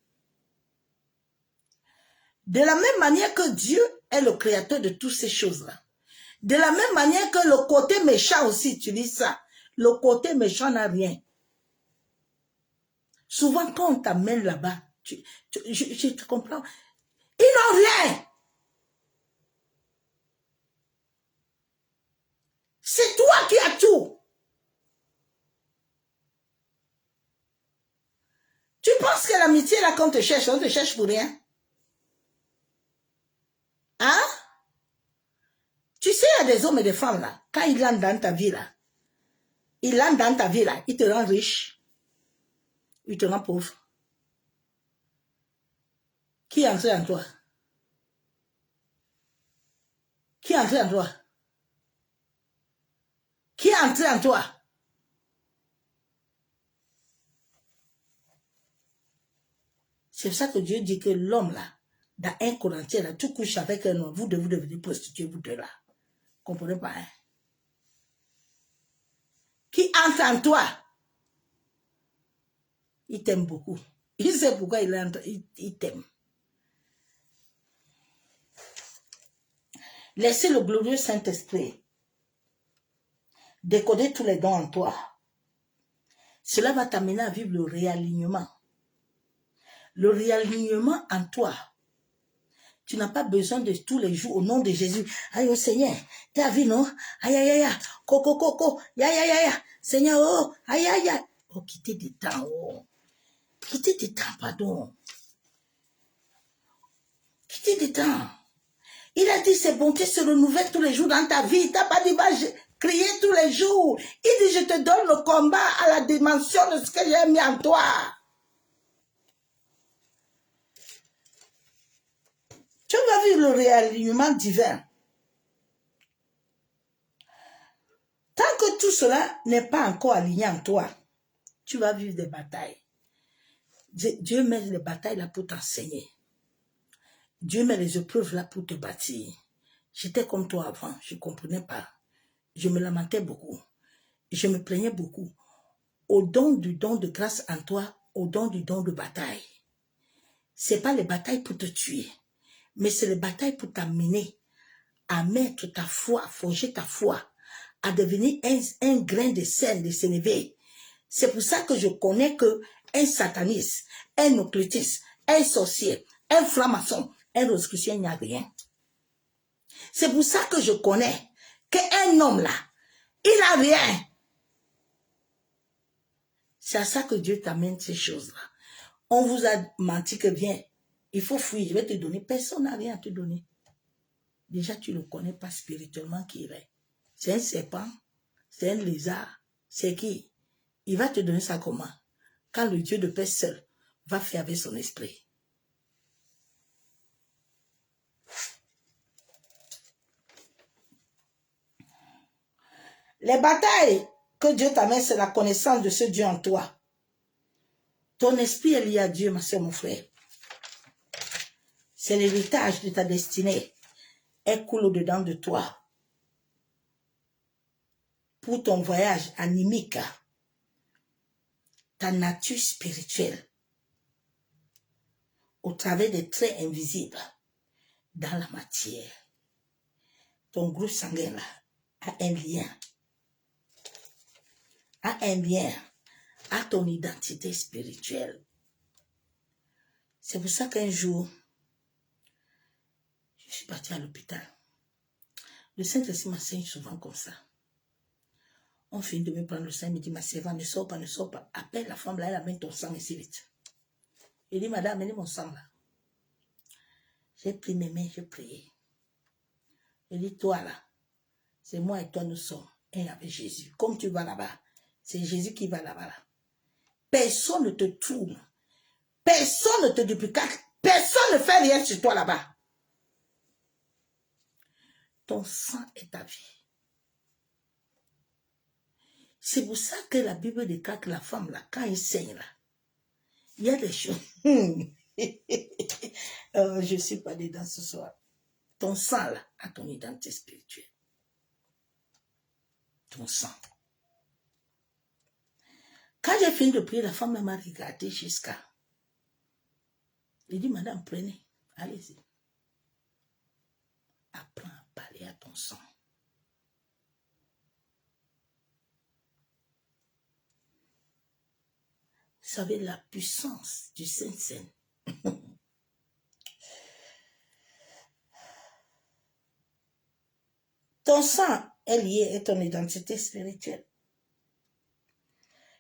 De la même manière que Dieu est le créateur de toutes ces choses-là. De la même manière que le côté méchant aussi utilise ça. Le côté méchant n'a rien. Souvent, quand on t'amène là-bas, je te comprends. Ils n'ont rien. C'est toi qui as tout. Tu penses que l'amitié là, quand on te cherche pour rien? Hein? Tu sais, il y a des hommes et des femmes là, quand ils landent dans ta vie là, ils te rendent riche, ils te rendent pauvre. Qui est entré en toi? Qui est entré en toi? Qui est entré en toi? C'est pour ça que Dieu dit que l'homme là, dans 1 Corinthiens là, tout couche avec un homme, vous devez devenir prostituée, vous deux là. Comprenez pas, hein? Qui entre en toi? Il t'aime beaucoup. Il sait pourquoi il t'aime. Laissez le glorieux Saint-Esprit décoder tous les dons en toi. Cela va t'amener à vivre le réalignement. Le réalignement en toi. Tu n'as pas besoin de tous les jours au nom de Jésus. Aïe, oh Seigneur, t'as vu, non? Aïe, aïe, aïe, coco, ya, ya, ya, ya. Seigneur, oh, aïe, aïe, aïe. Oh, quittez des temps, oh. Quittez des temps, pardon. Quittez des temps. Il a dit, ses bontés se renouvellent tous les jours dans ta vie. Il t'a pas dit, va crier tous les jours. Il dit, je te donne le combat à la dimension de ce que j'ai mis en toi. Tu vas vivre le réalignement divin. Tant que tout cela n'est pas encore aligné en toi, tu vas vivre des batailles. Dieu met les batailles là pour t'enseigner. Dieu met les épreuves là pour te bâtir. J'étais comme toi avant, je ne comprenais pas. Je me lamentais beaucoup. Je me plaignais beaucoup. Au don de grâce en toi, au don de bataille. Ce n'est pas les batailles pour te tuer, mais c'est les batailles pour t'amener à mettre ta foi, à forger ta foi, à devenir un grain de sel, de s'élever. C'est pour ça que je connais que un sataniste, un occultiste, un sorcier, un franc-maçon, un rosicrucien, il n'y a rien. C'est pour ça que je connais qu'un homme là, il n'a rien. C'est à ça que Dieu t'amène ces choses-là. On vous a menti que viens, il faut fuir, je vais te donner. Personne n'a rien à te donner. Déjà, tu ne connais pas spirituellement qui il est. C'est un serpent, c'est un lézard, c'est qui? Il va te donner ça comment? Quand le Dieu de paix seul va faire avec son esprit. Les batailles que Dieu t'amène, c'est la connaissance de ce Dieu en toi. Ton esprit est lié à Dieu, ma soeur, mon frère. C'est l'héritage de ta destinée. Elle coule au-dedans de toi. Pour ton voyage animique, ta nature spirituelle, au travers des traits invisibles, dans la matière. Ton groupe sanguin là, a un lien. À ton identité spirituelle. C'est pour ça qu'un jour, je suis partie à l'hôpital. Le Saint-Esprit m'enseigne souvent comme ça. On finit de me prendre le sang, il me dit, ma servante, ne sors pas, ne sors pas. Appelle la femme là, elle amène ton sang ici vite. Il dit, madame, amenez mon sang là. J'ai pris mes mains, j'ai prié. Il dit, toi là, c'est moi et toi, nous sommes un avec Jésus. Comme tu vas là-bas, c'est Jésus qui va là-bas là. Personne ne te tourne. Personne ne te duplicate. Personne ne fait rien sur toi là-bas. Ton sang est ta vie. C'est pour ça que la Bible déclare que la femme là, quand elle saigne là, il y a des choses. Je ne suis pas dedans ce soir. Ton sang là a ton identité spirituelle. Ton sang. Quand j'ai fini de prier, la femme m'a regardé jusqu'à. Il dit, madame, prenez, allez-y. Apprends à parler à ton sang. Vous savez la puissance du Saint-Saint. Ton sang est lié à ton identité spirituelle,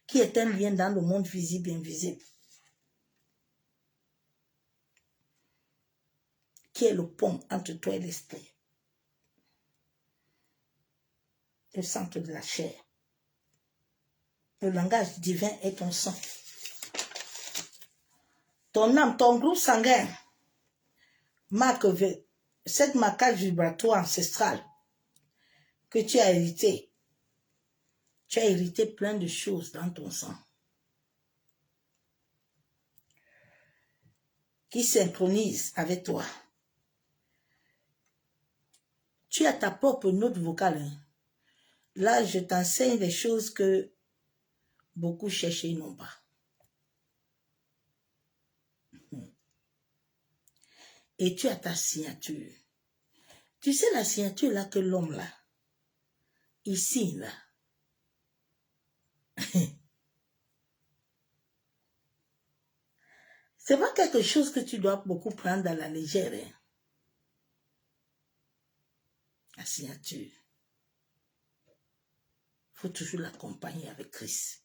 qui est un lien dans le monde visible et invisible, qui est le pont entre toi et l'esprit, le centre de la chair. Le langage divin est ton sang. Ton âme, ton groupe sanguin marque cette marquage vibratoire ancestrale que tu as hérité. Tu as hérité plein de choses dans ton sang qui synchronisent avec toi. Tu as ta propre note vocale. Hein? Là, je t'enseigne des choses que beaucoup cherchent et n'ont pas. Et tu as ta signature. Tu sais la signature là que l'homme là, ici là, c'est pas quelque chose que tu dois beaucoup prendre à la légère. Hein? La signature. Il faut toujours l'accompagner avec Christ.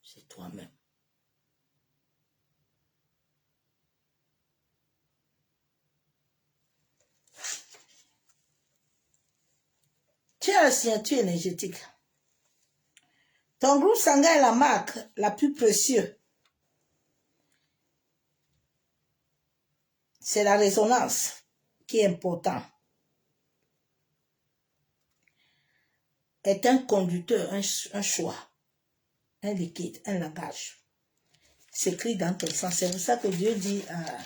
C'est toi-même. Tu as la signature énergétique. Ton groupe sanguin est la marque la plus précieuse. C'est la résonance qui est importante. Est un conducteur, un choix, un liquide, un langage. C'est écrit dans ton sang. C'est pour ça que Dieu dit à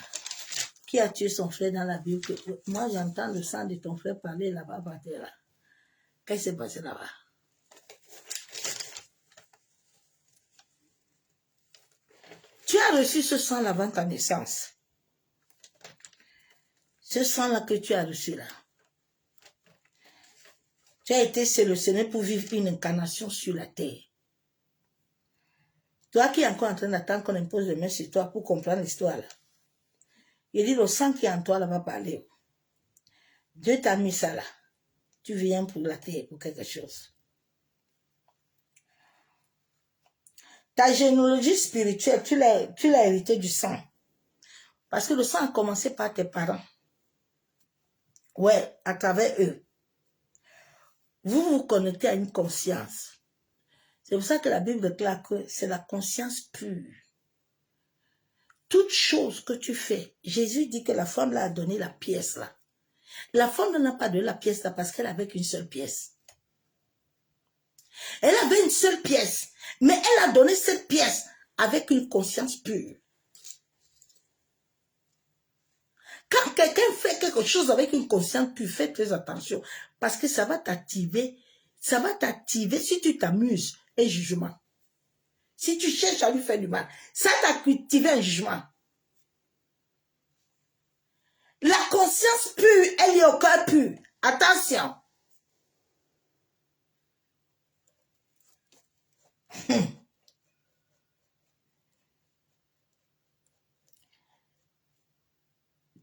qui a tué son frère dans la Bible que moi j'entends le sang de ton frère parler là-bas par terre là. Qu'est-ce qui s'est passé là-bas? Tu as reçu ce sang avant ta naissance. Ce sang-là que tu as reçu là. Tu as été sélectionné pour vivre une incarnation sur la terre. Toi qui es encore en train d'attendre qu'on impose les mains sur toi pour comprendre l'histoire là. Il dit le sang qui est en toi là va parler. Dieu t'a mis ça là. Tu viens pour la terre, pour quelque chose. Ta généalogie spirituelle, tu l'as hérité du sang. Parce que le sang a commencé par tes parents. Ouais, à travers eux. Vous vous connectez à une conscience. C'est pour ça que la Bible déclare que c'est la conscience pure. Toute chose que tu fais, Jésus dit que la femme là a donné la pièce là. La femme n'a pas donné la pièce là parce qu'elle avait qu'une seule pièce. Elle avait une seule pièce, mais elle a donné cette pièce avec une conscience pure. Quand quelqu'un fait quelque chose avec une conscience pure, fais très attention parce que ça va t'activer. Ça va t'activer si tu t'amuses un jugement. Si tu cherches à lui faire du mal, ça t'active un jugement. La conscience pure, elle est au cœur pur. Attention.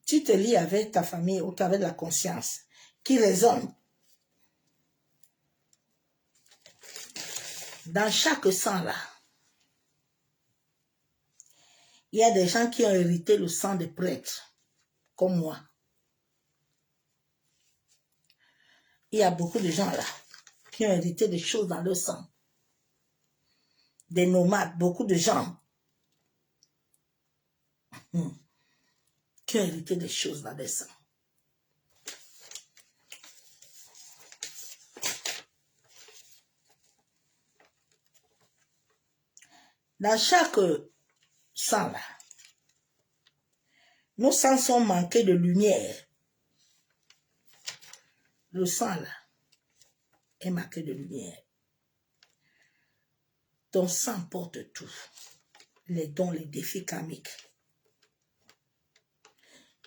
Tu te lis avec ta famille ou avec la conscience qui résonne. Dans chaque sang là, il y a des gens qui ont hérité le sang des prêtres, comme moi. Il y a beaucoup de gens là qui ont hérité des choses dans leur sang. Des nomades, beaucoup de gens qui ont hérité des choses dans leur sang. Dans chaque sang là, nos sangs sont manqués de lumière. Le sang là est marqué de lumière. Ton sang porte tout. Les dons, les défis karmiques.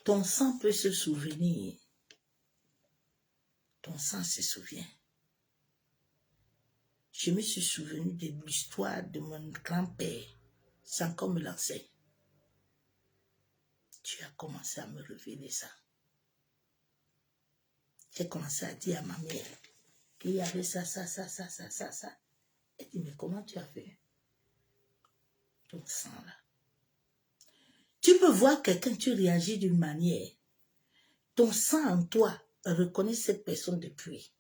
Ton sang peut se souvenir. Ton sang se souvient. Je me suis souvenu de l'histoire de mon grand-père, sans qu'on me l'enseigne. Tu as commencé à me révéler ça. J'ai commencé à dire à ma mère qu'il y avait ça. Elle dit, mais comment tu as fait? Ton sang là. Tu peux voir quelqu'un, tu réagis d'une manière. Ton sang en toi reconnaît cette personne depuis.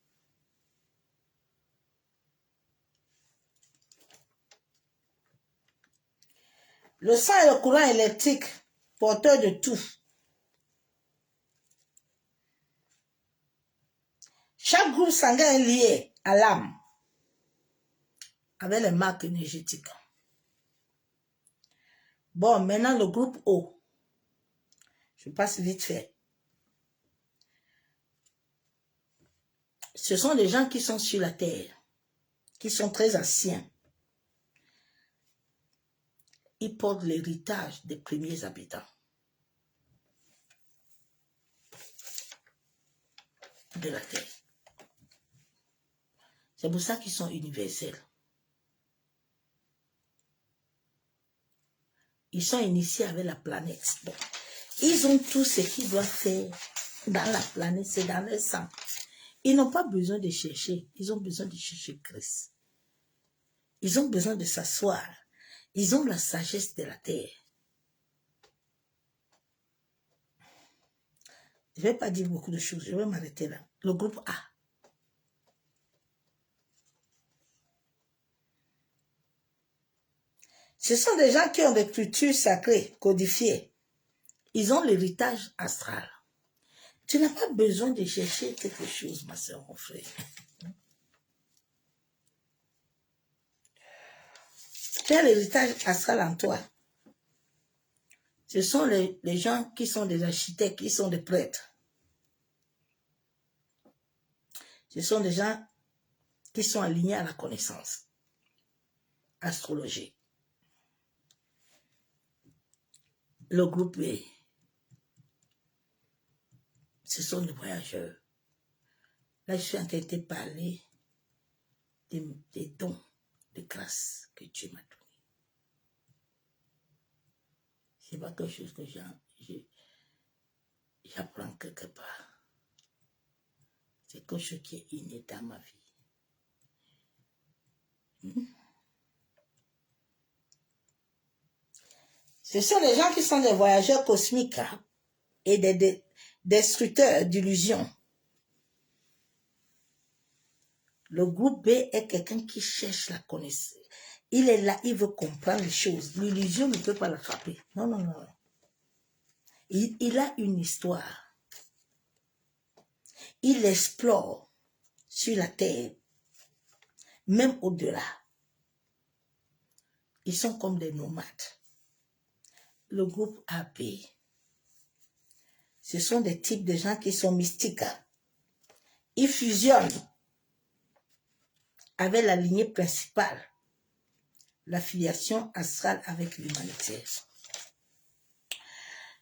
Le sang est le courant électrique, porteur de tout. Chaque groupe sanguin est lié à l'âme, avec les marques énergétiques. Bon, maintenant le groupe O. Je passe vite fait. Ce sont des gens qui sont sur la terre, qui sont très anciens. Ils portent l'héritage des premiers habitants de la terre. C'est pour ça qu'ils sont universels. Ils sont initiés avec la planète. Bon. Ils ont tout ce qu'ils doivent faire dans la planète, c'est dans leur sang. Ils n'ont pas besoin de chercher. Ils ont besoin de chercher Christ. Ils ont besoin de s'asseoir. Ils ont la sagesse de la terre. Je ne vais pas dire beaucoup de choses. Je vais m'arrêter là. Le groupe A. Ce sont des gens qui ont des cultures sacrées, codifiées. Ils ont l'héritage astral. Tu n'as pas besoin de chercher quelque chose, ma soeur, mon frère. Tu as l'héritage astral en toi. Ce sont les gens qui sont des architectes, qui sont des prêtres. Ce sont des gens qui sont alignés à la connaissance astrologique. Le groupe B, ce sont des voyageurs. Là, je suis en train de te parler des dons de grâce que Dieu m'a donné. Ce n'est pas quelque chose que j'apprends quelque part. C'est quelque chose qui est inné dans ma vie. Ce sont des gens qui sont des voyageurs cosmiques et des destructeurs d'illusions. Le groupe B est quelqu'un qui cherche la connaissance. Il est là, il veut comprendre les choses. L'illusion ne peut pas l'attraper. Non, non, non. Il a une histoire. Il explore sur la terre, même au-delà. Ils sont comme des nomades. Le groupe AB, ce sont des types de gens qui sont mystiques. Ils fusionnent avec la lignée principale, la filiation astrale avec l'humanité.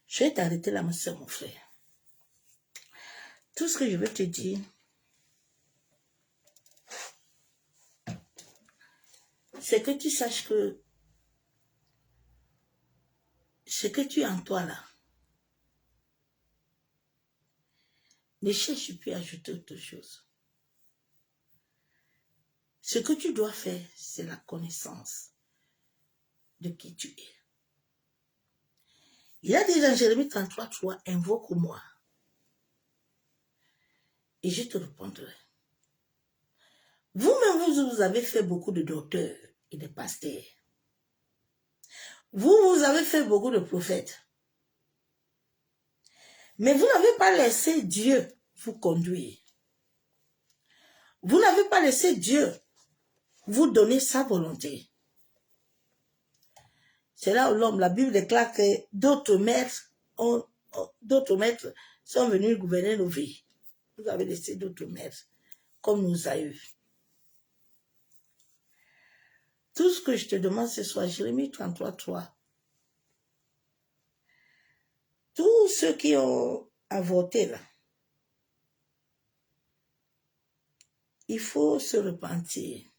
Je vais t'arrêter là, ma soeur, mon frère. Tout ce que je veux te dire, c'est que tu saches que ce que tu as en toi là, ne cherche plus à ajouter autre chose. Ce que tu dois faire, c'est la connaissance de qui tu es. Il a dit dans Jérémie 33, 3, invoque-moi et je te répondrai. Vous-même, vous avez fait beaucoup de docteurs et de pasteurs. Vous avez fait beaucoup de prophètes. Mais vous n'avez pas laissé Dieu vous conduire. Vous n'avez pas laissé Dieu vous donner sa volonté. C'est là où l'homme, la Bible déclare que d'autres maîtres sont venus gouverner nos vies. Vous avez laissé d'autres maîtres, comme nous a eu. Tout ce que je te demande ce soir, Jérémie 33, 3. Tous ceux qui ont avorté là, il faut se repentir.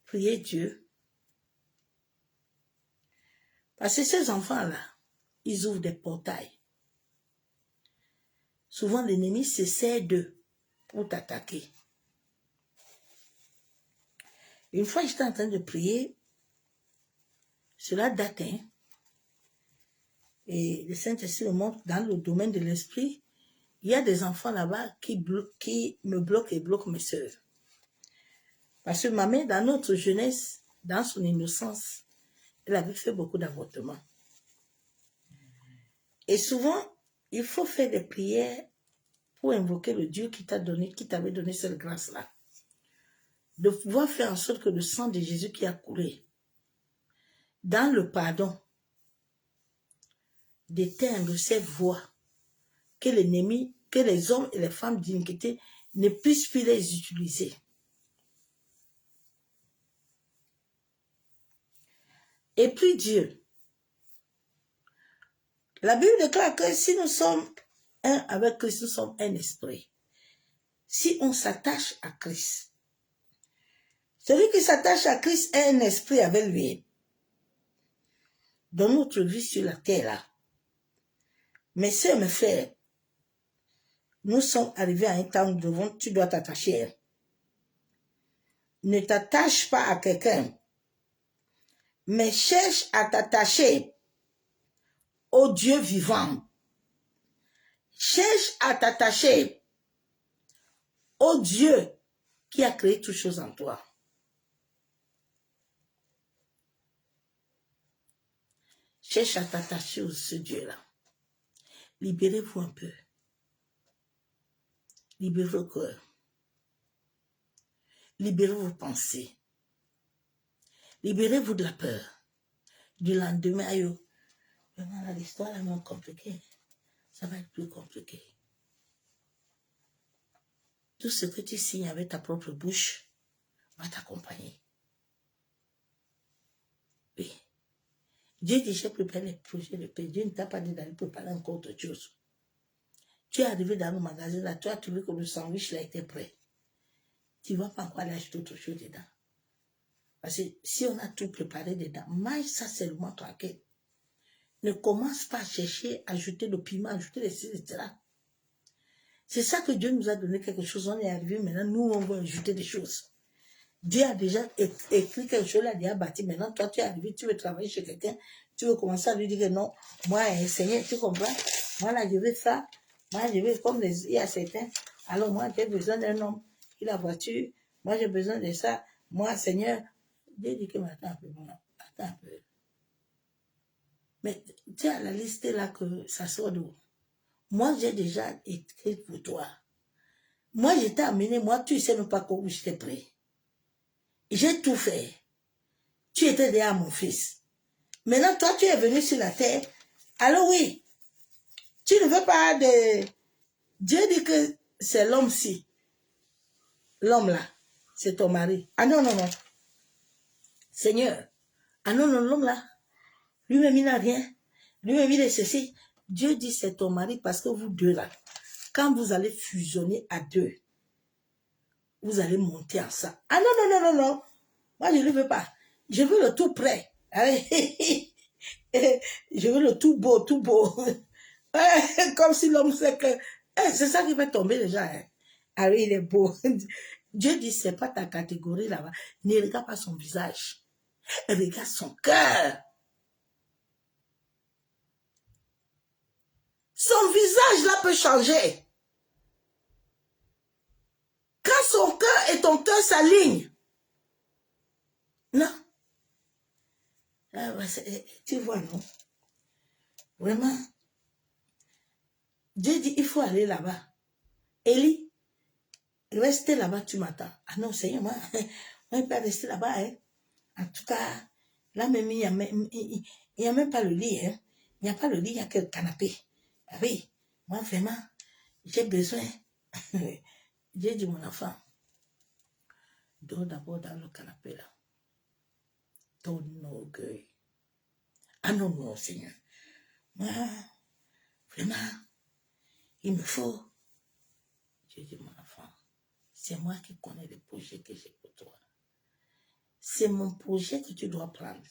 Prier Dieu. Parce que ces enfants-là, ils ouvrent des portails. Souvent, l'ennemi se sert d'eux pour t'attaquer. Une fois, j'étais en train de prier. Cela date, hein? Et le Saint-Esprit me montre dans le domaine de l'esprit, il y a des enfants là-bas qui me bloquent et bloquent mes soeurs. Parce que ma mère, dans notre jeunesse, dans son innocence, elle avait fait beaucoup d'avortements. Et souvent, il faut faire des prières pour invoquer le Dieu qui t'avait donné cette grâce-là. De pouvoir faire en sorte que le sang de Jésus qui a coulé, dans le pardon, d'éteindre cette voix que l'ennemi, que les hommes et les femmes d'iniquité ne puissent plus les utiliser. Et puis Dieu, la Bible déclare que si nous sommes un avec Christ, nous sommes un esprit. Si on s'attache à Christ, celui qui s'attache à Christ est un esprit avec lui. Dans notre vie sur la terre là, mes soeurs, mes frères, nous sommes arrivés à un temps où tu dois t'attacher. Ne t'attache pas à quelqu'un, mais cherche à t'attacher au Dieu vivant. Cherche à t'attacher au Dieu qui a créé toutes choses en toi. cherche à t'attacher à ce Dieu-là. Libérez-vous un peu. Libérez vos cœurs. Libérez vos pensées. Libérez-vous de la peur. Du lendemain, aïe, l'histoire est moins compliquée. Ça va être plus compliqué. Tout ce que tu signes avec ta propre bouche va t'accompagner. Oui. Dieu dit, j'ai préparé les projets de paix. Dieu ne t'a pas dit d'aller préparer encore autre chose. Tu es arrivé dans le magasin, là, tu as trouvé que le sandwich là était prêt. Tu ne vas pas encore aller acheter autre chose dedans. Parce que si on a tout préparé dedans, mange ça seulement tranquille. Ne commence pas à chercher, à ajouter le piment, ajouter les cils, etc. C'est ça que Dieu nous a donné quelque chose. On est arrivé maintenant, nous, on va ajouter des choses. Dieu a déjà écrit quelque chose, il a déjà bâti. Maintenant, toi, tu es arrivé, tu veux travailler chez quelqu'un, tu veux commencer à lui dire que non, moi, Seigneur, tu comprends? Moi, là, je veux ça. Moi, je veux, comme il y a certains, alors moi, j'ai besoin d'un homme, il a la voiture. Moi, j'ai besoin de ça. Moi, Seigneur, Dieu dit que, attends un peu, attends un peu. Mais tu as la liste là que ça sort d'où? Moi, j'ai déjà écrit pour toi. Moi, je t'ai amené, moi, tu sais même pas où j'étais prêt. J'ai tout fait. Tu étais déjà mon fils. Maintenant, toi, tu es venu sur la terre. Alors oui, tu ne veux pas de... Dieu dit que c'est l'homme-ci. L'homme là, c'est ton mari. Ah non, non, non. Seigneur. Ah non, non, l'homme là. Lui-même, il n'a rien. Lui-même, il est ceci. Dieu dit c'est ton mari parce que vous deux là, quand vous allez fusionner à deux, vous allez monter ensemble. Ah non, non, non, non, non. Moi, je ne veux pas. Je veux le tout prêt. Je veux le tout beau, tout beau. Comme si l'homme sait que... c'est ça qui va tomber déjà. Hein. Ah oui, il est beau. Dieu dit, c'est pas ta catégorie là-bas. Ne regarde pas son visage. Regarde son cœur. Son visage là peut changer. Quand son cœur et ton cœur s'alignent. Non. Ah, tu vois, non? Vraiment. Dieu dit, il faut aller là-bas. Élie, restez là-bas, tu m'attends. Ah non, Seigneur, moi, je ne peux pas rester là-bas. Hein. En tout cas, là même, il n'y a même pas le lit. Hein. Il n'y a pas le lit, il n'y a que le canapé. Ah oui, moi vraiment, j'ai besoin. Dieu dit, mon enfant, dors d'abord dans le canapé là. Ton orgueil. Ah non, non, Seigneur. Moi, vraiment, il me faut. Dieu dit, mon enfant, c'est moi qui connais les projets que j'ai pour toi. C'est mon projet que tu dois prendre.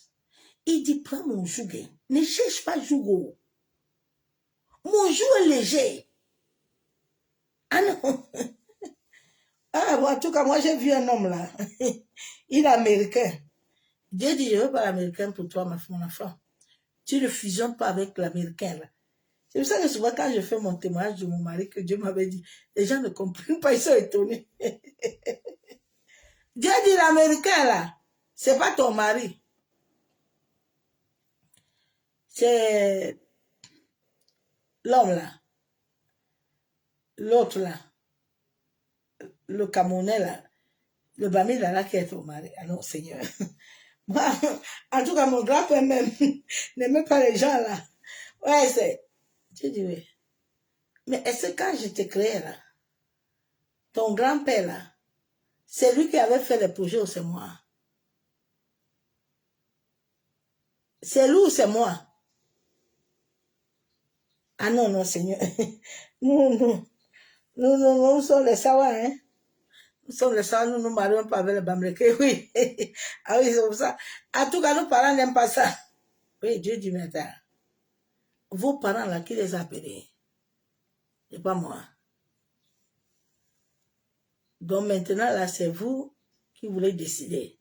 Il dit, prends mon joug. Ne cherche pas joug. Mon joug est léger. Ah non. Ah, bon, en tout cas, moi, j'ai vu un homme là. Il est américain. Dieu dit, je ne veux pas l'américain pour toi, mon enfant. Tu ne fusionnes pas avec l'américain là. C'est pour ça que souvent, quand je fais mon témoignage de mon mari, que Dieu m'avait dit, les gens ne comprennent pas, ils sont étonnés. Dieu dit, l'américain là, c'est pas ton mari. C'est l'homme là. L'autre là. Le Camerounais là. Le Bami là qui est ton mari. Ah non, Seigneur. Moi, en tout cas, mon grand-père même n'aimait pas les gens là. Ouais, c'est... Tu dis oui. Mais est-ce que quand je t'ai créé là, ton grand-père là, c'est lui qui avait fait les projets ou c'est moi? C'est lui ou c'est moi? Ah non, non, Seigneur. Nous sommes les Sawa, hein. Nous sommes les Sawa, nous nous marions pas avec les Bamileke, oui. Ah oui, c'est comme ça. En tout cas, nos parents n'aiment pas ça. Oui, Dieu dit maintenant. Vos parents là, qui les a appelés? C'est pas moi. Donc maintenant, là, c'est vous qui voulez décider.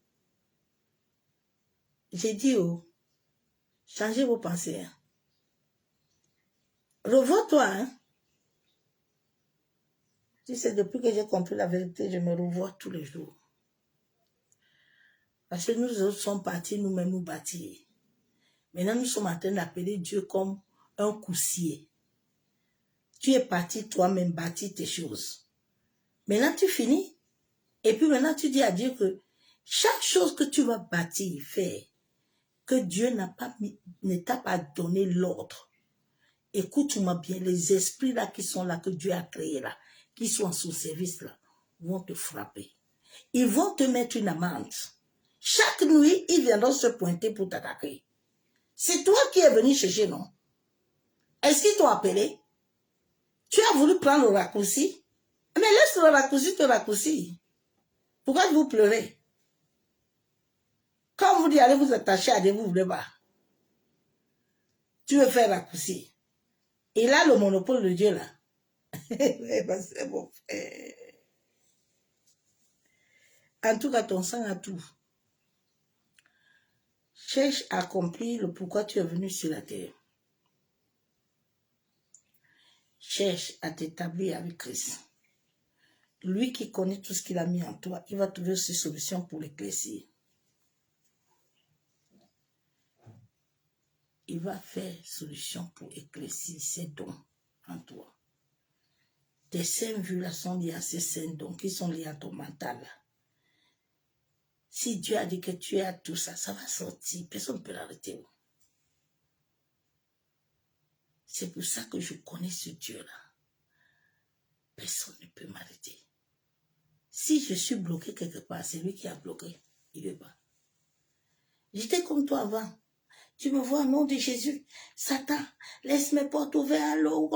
J'ai dit, oh, changez vos pensées. Hein. Revois-toi. Hein. Tu sais, depuis que j'ai compris la vérité, je me revois tous les jours. Parce que nous autres sommes partis, nous-mêmes nous bâtir. Maintenant, nous sommes en train d'appeler Dieu comme un coussier. Tu es parti toi-même bâtir tes choses. Maintenant, tu finis. Et puis maintenant, tu dis à Dieu que chaque chose que tu vas bâtir, faire, que Dieu ne t'a pas donné l'ordre. Écoute-moi bien, les esprits là qui sont là, que Dieu a créés là, qui sont en son service là, vont te frapper. Ils vont te mettre une amende. Chaque nuit, ils viendront se pointer pour t'attaquer. C'est toi qui es venu chercher, non? Est-ce qu'ils t'ont appelé? Tu as voulu prendre le raccourci? Mais laisse le raccourci te raccourcir. Pourquoi vous pleurez? Quand vous dites allez vous attacher à Dieu, vous ne voulez pas. Tu veux faire raccourci. Il a le monopole de Dieu là. C'est bon frère. En tout cas, ton sang a tout. Cherche à accomplir le pourquoi tu es venu sur la terre. Cherche à t'établir avec Christ. Lui qui connaît tout ce qu'il a mis en toi, il va trouver ses solutions pour l'éclaircir. Il va faire solution pour éclaircir ses dons en toi. Tes saintes vues là sont liées à ces saints dons qui sont liés à ton mental. Si Dieu a dit que tu as tout ça, ça va sortir. Personne ne peut l'arrêter. C'est pour ça que je connais ce Dieu-là. Personne ne peut m'arrêter. Si je suis bloqué quelque part, c'est lui qui a bloqué. Il ne veut pas. J'étais comme toi avant. Tu me vois au nom de Jésus. Satan, laisse mes portes ouvertes à l'eau.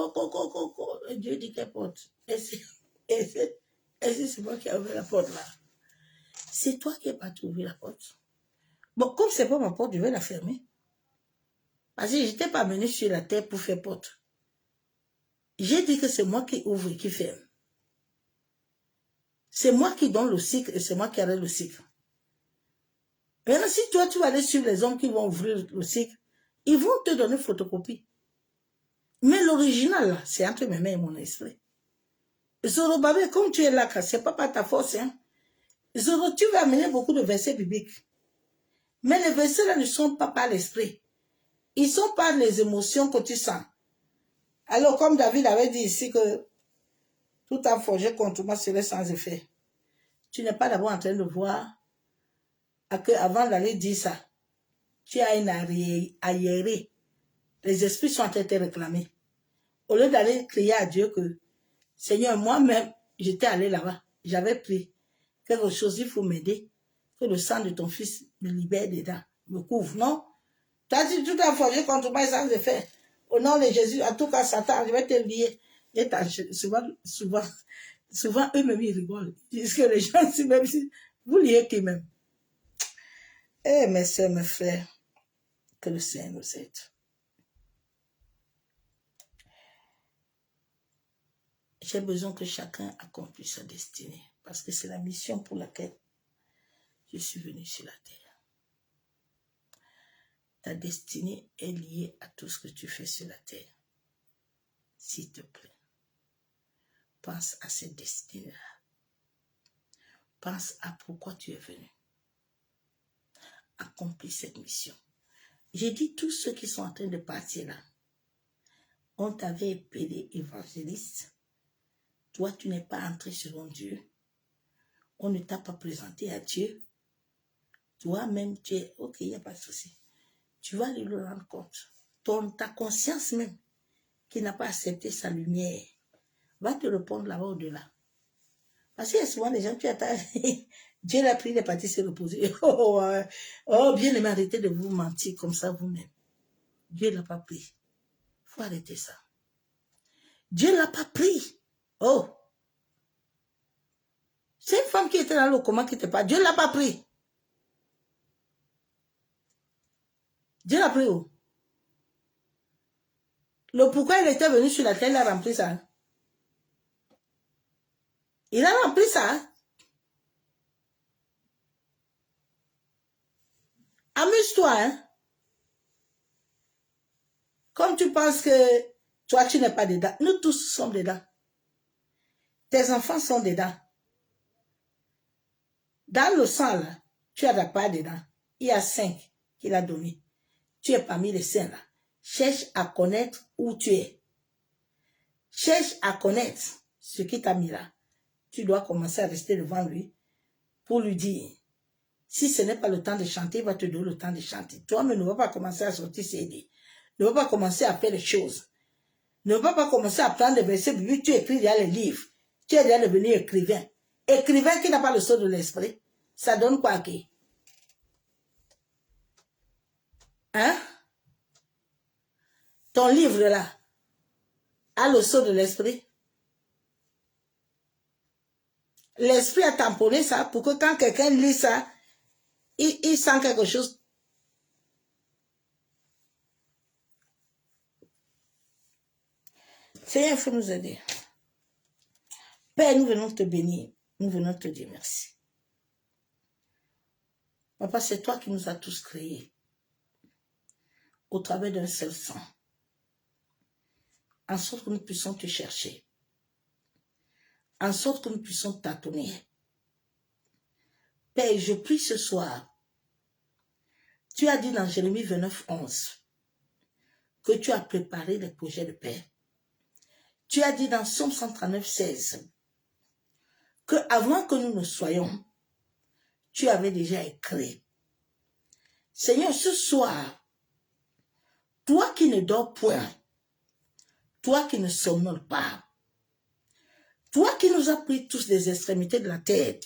Dieu dit quelle porte? Et c'est moi qui ai ouvert la porte là. C'est toi qui n'as pas ouvert la porte. Bon, comme ce n'est pas ma porte, je vais la fermer. Parce que je n'étais pas venu sur la terre pour faire porte. J'ai dit que c'est moi qui ouvre et qui ferme. C'est moi qui donne le cycle et c'est moi qui arrête le cycle. Maintenant, si toi, tu vas aller suivre les hommes qui vont ouvrir le cycle, ils vont te donner photocopie. Mais l'original, là, c'est entre mes mains et mon esprit. Zorobabel, comme tu es là, ce n'est pas par ta force. Hein. Zoro, tu vas amener beaucoup de versets bibliques. Mais les versets là ne sont pas par l'esprit. Ils sont par les émotions que tu sens. Alors, comme David avait dit ici que tout a forgé contre moi serait sans effet. Tu n'es pas d'abord en train de voir que avant d'aller dire ça, tu as une arriérée. Les esprits sont en train de te réclamer. Au lieu d'aller crier à Dieu que, Seigneur, moi-même, j'étais allé là-bas, j'avais pris quelque chose, il faut m'aider, que le sang de ton fils me libère dedans, me couvre. Non? Tu as dit tout a forgé contre moi sans effet. Au nom de Jésus, en tout cas, Satan, je vais te lier. Et souvent, eux-mêmes, ils rigolent. Ils disent que les gens, si même si vous liez qui même. Eh, mes soeurs, mes frères, que le Seigneur nous aide. J'ai besoin que chacun accomplisse sa destinée. Parce que c'est la mission pour laquelle je suis venu sur la terre. Ta destinée est liée à tout ce que tu fais sur la terre. S'il te plaît, pense à cette destinée-là. Pense à pourquoi tu es venu. Accomplis cette mission. J'ai dit tous ceux qui sont en train de partir là, on t'avait appelé évangéliste. Toi, tu n'es pas entré selon Dieu. On ne t'a pas présenté à Dieu. Toi-même, tu es, ok, il n'y a pas de souci. Tu vas aller le rendre compte. Ta conscience même, qui n'a pas accepté sa lumière, va te répondre là-bas au-delà. Parce qu'il y a souvent des gens qui attendent. Dieu l'a pris, il est parti se reposer. Oh, bien aimé, arrêtez de vous mentir comme ça vous-même. Dieu ne l'a pas pris. Il faut arrêter ça. Dieu ne l'a pas pris. Oh. C'est une femme qui était dans le coma qui n'était pas. Dieu ne l'a pas pris. Dieu l'a pris où? Le pourquoi il était venu sur la terre, il a rempli ça. Il a rempli ça. Amuse-toi, hein. Comme tu penses que toi, tu n'es pas dedans. Nous tous sommes dedans. Tes enfants sont dedans. Dans le sang, là, tu n'as pas dedans. Il y a 5 qu'il a donné. tu es parmi les saints là. Cherche à connaître où tu es. Cherche à connaître ce qui t'a mis là. Tu dois commencer à rester devant lui pour lui dire, si ce n'est pas le temps de chanter, il va te donner le temps de chanter. Toi-même ne vas pas commencer à sortir CD. Ne vas pas commencer à faire les choses. Ne vas pas commencer à prendre des versets bibliques, tu écris déjà les livres. Tu es déjà devenu écrivain. Écrivain qui n'a pas le sceau de l'esprit, ça donne quoi qui? Hein? Ton livre là a le sceau de l'esprit. L'esprit a tamponné ça pour que quand quelqu'un lit ça, il sent quelque chose. Seigneur, il faut nous aider. Père, nous venons te bénir. Nous venons te dire merci. Papa, c'est toi qui nous as tous créés au travers d'un seul sang, en sorte que nous puissions te chercher, en sorte que nous puissions tâtonner. Père, je prie ce soir. Tu as dit dans Jérémie 29, 11 que tu as préparé les projets de paix. Tu as dit dans Somme 139, 16 que avant que nous ne soyons, tu avais déjà écrit. Seigneur, ce soir, toi qui ne dors point, toi qui ne somnoles pas, toi qui nous as pris tous les extrémités de la terre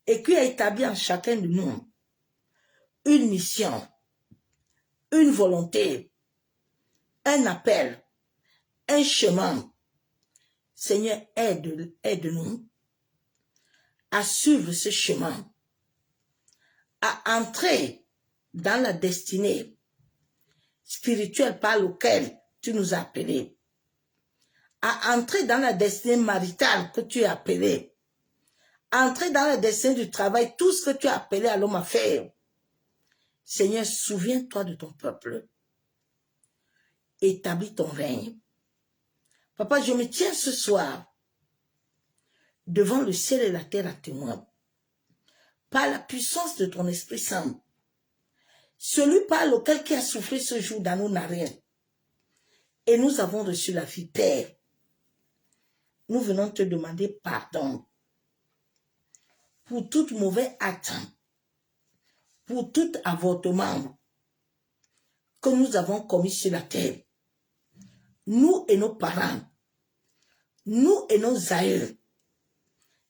et qui as établi en chacun de nous une mission, une volonté, un appel, un chemin. Seigneur, aide-nous à suivre ce chemin, à entrer dans la destinée spirituelle par laquelle tu nous as appelés, à entrer dans la destinée maritale que tu as appelée, à entrer dans la destinée du travail, tout ce que tu as appelé à l'homme à faire. Seigneur, souviens-toi de ton peuple. Établis ton règne. Papa, je me tiens ce soir devant le ciel et la terre à témoin, par la puissance de ton Esprit Saint, celui par lequel qui a soufflé ce jour dans nos narines. Et nous avons reçu la vie, Père. Nous venons te demander pardon pour toute mauvaise acte, pour tout avortement que nous avons commis sur la terre. Nous et nos parents, nous et nos aïeux.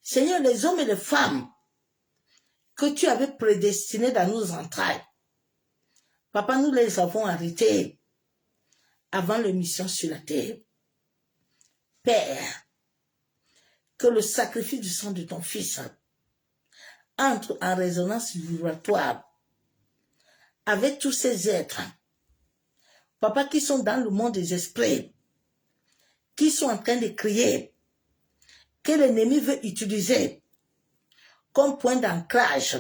Seigneur, les hommes et les femmes que tu avais prédestinés dans nos entrailles, Papa, nous les avons arrêtés avant leur mission sur la terre. Père, que le sacrifice du sang de ton Fils entre en résonance vibratoire avec tous ces êtres, Papa, qui sont dans le monde des esprits, qui sont en train de crier, que l'ennemi veut utiliser comme point d'ancrage,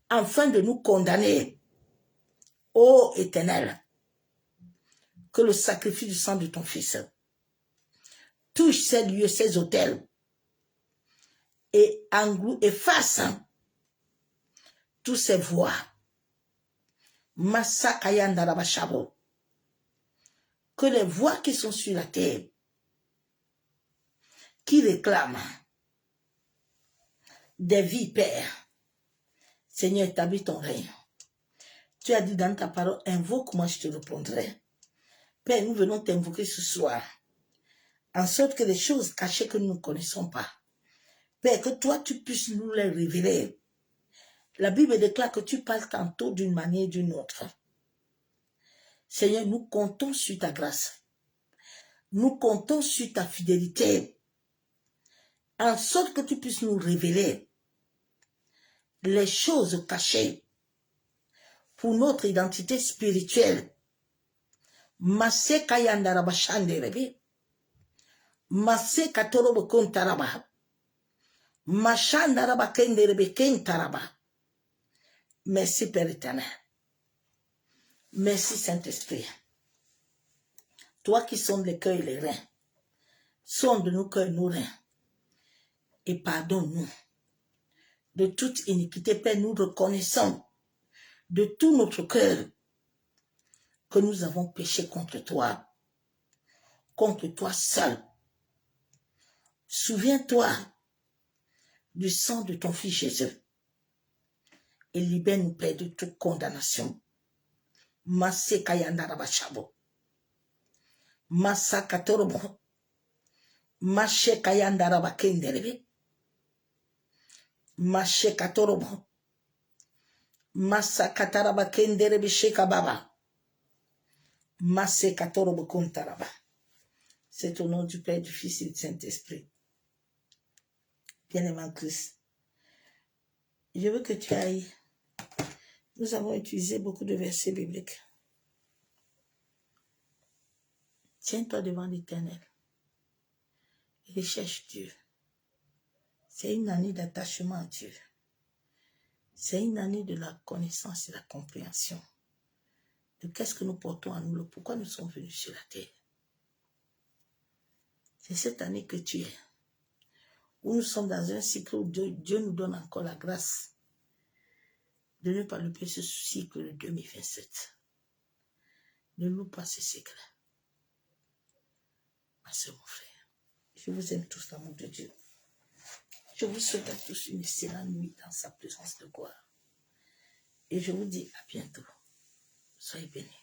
afin de nous condamner. Ô Éternel, que le sacrifice du sang de ton Fils touche ces lieux, ces hôtels, et efface tous ces voix. Massakayandarabashabo. Que les voix qui sont sur la terre, qui réclament des vies, Père, Seigneur, établis ton règne. Tu as dit dans ta parole, invoque-moi, je te répondrai. Père, nous venons t'invoquer ce soir, en sorte que les choses cachées que nous ne connaissons pas, Père, que toi, tu puisses nous les révéler. La Bible déclare que tu parles tantôt d'une manière ou d'une autre. Seigneur, nous comptons sur ta grâce. Nous comptons sur ta fidélité, en sorte que tu puisses nous révéler les choses cachées pour notre identité spirituelle. Masse kayandaraba shanderebe, masse katorobo kontaraba, machandaraba kenderebe kentaraba. Merci Père éternel. Merci Saint-Esprit. Toi qui sondes les cœurs et les reins, sonde nos cœurs et nos reins, et pardonne-nous de toute iniquité. Père, nous reconnaissons de tout notre cœur que nous avons péché contre toi seul. Souviens-toi du sang de ton Fils Jésus et libère-nous, Père, de toute condamnation. Masse Kayandaraba Chabo. Massa Katorobo. Mache Kayandaraba Kenderebe. Mache Katorobo. Massa Kataraba Kenderebe Shekababa. Masse Katorobo Kontaraba. C'est au nom du Père, du Fils et du Saint-Esprit. Bien-aimé en Christ, je veux que tu ailles. Nous avons utilisé beaucoup de versets bibliques. Tiens-toi devant l'Éternel et recherche Dieu. C'est une année d'attachement à Dieu. C'est une année de la connaissance et la compréhension de qu'est-ce que nous portons en nous, pourquoi nous sommes venus sur la terre. C'est cette année que tu es, où nous sommes dans un cycle où Dieu nous donne encore la grâce de ne pas louper ce cycle de 2027. Ne loupe pas ce cycle. Ma soeur, mon frère, je vous aime tous l'amour de Dieu. Je vous souhaite à tous une excellente nuit dans sa présence de gloire. Et je vous dis à bientôt. Soyez bénis.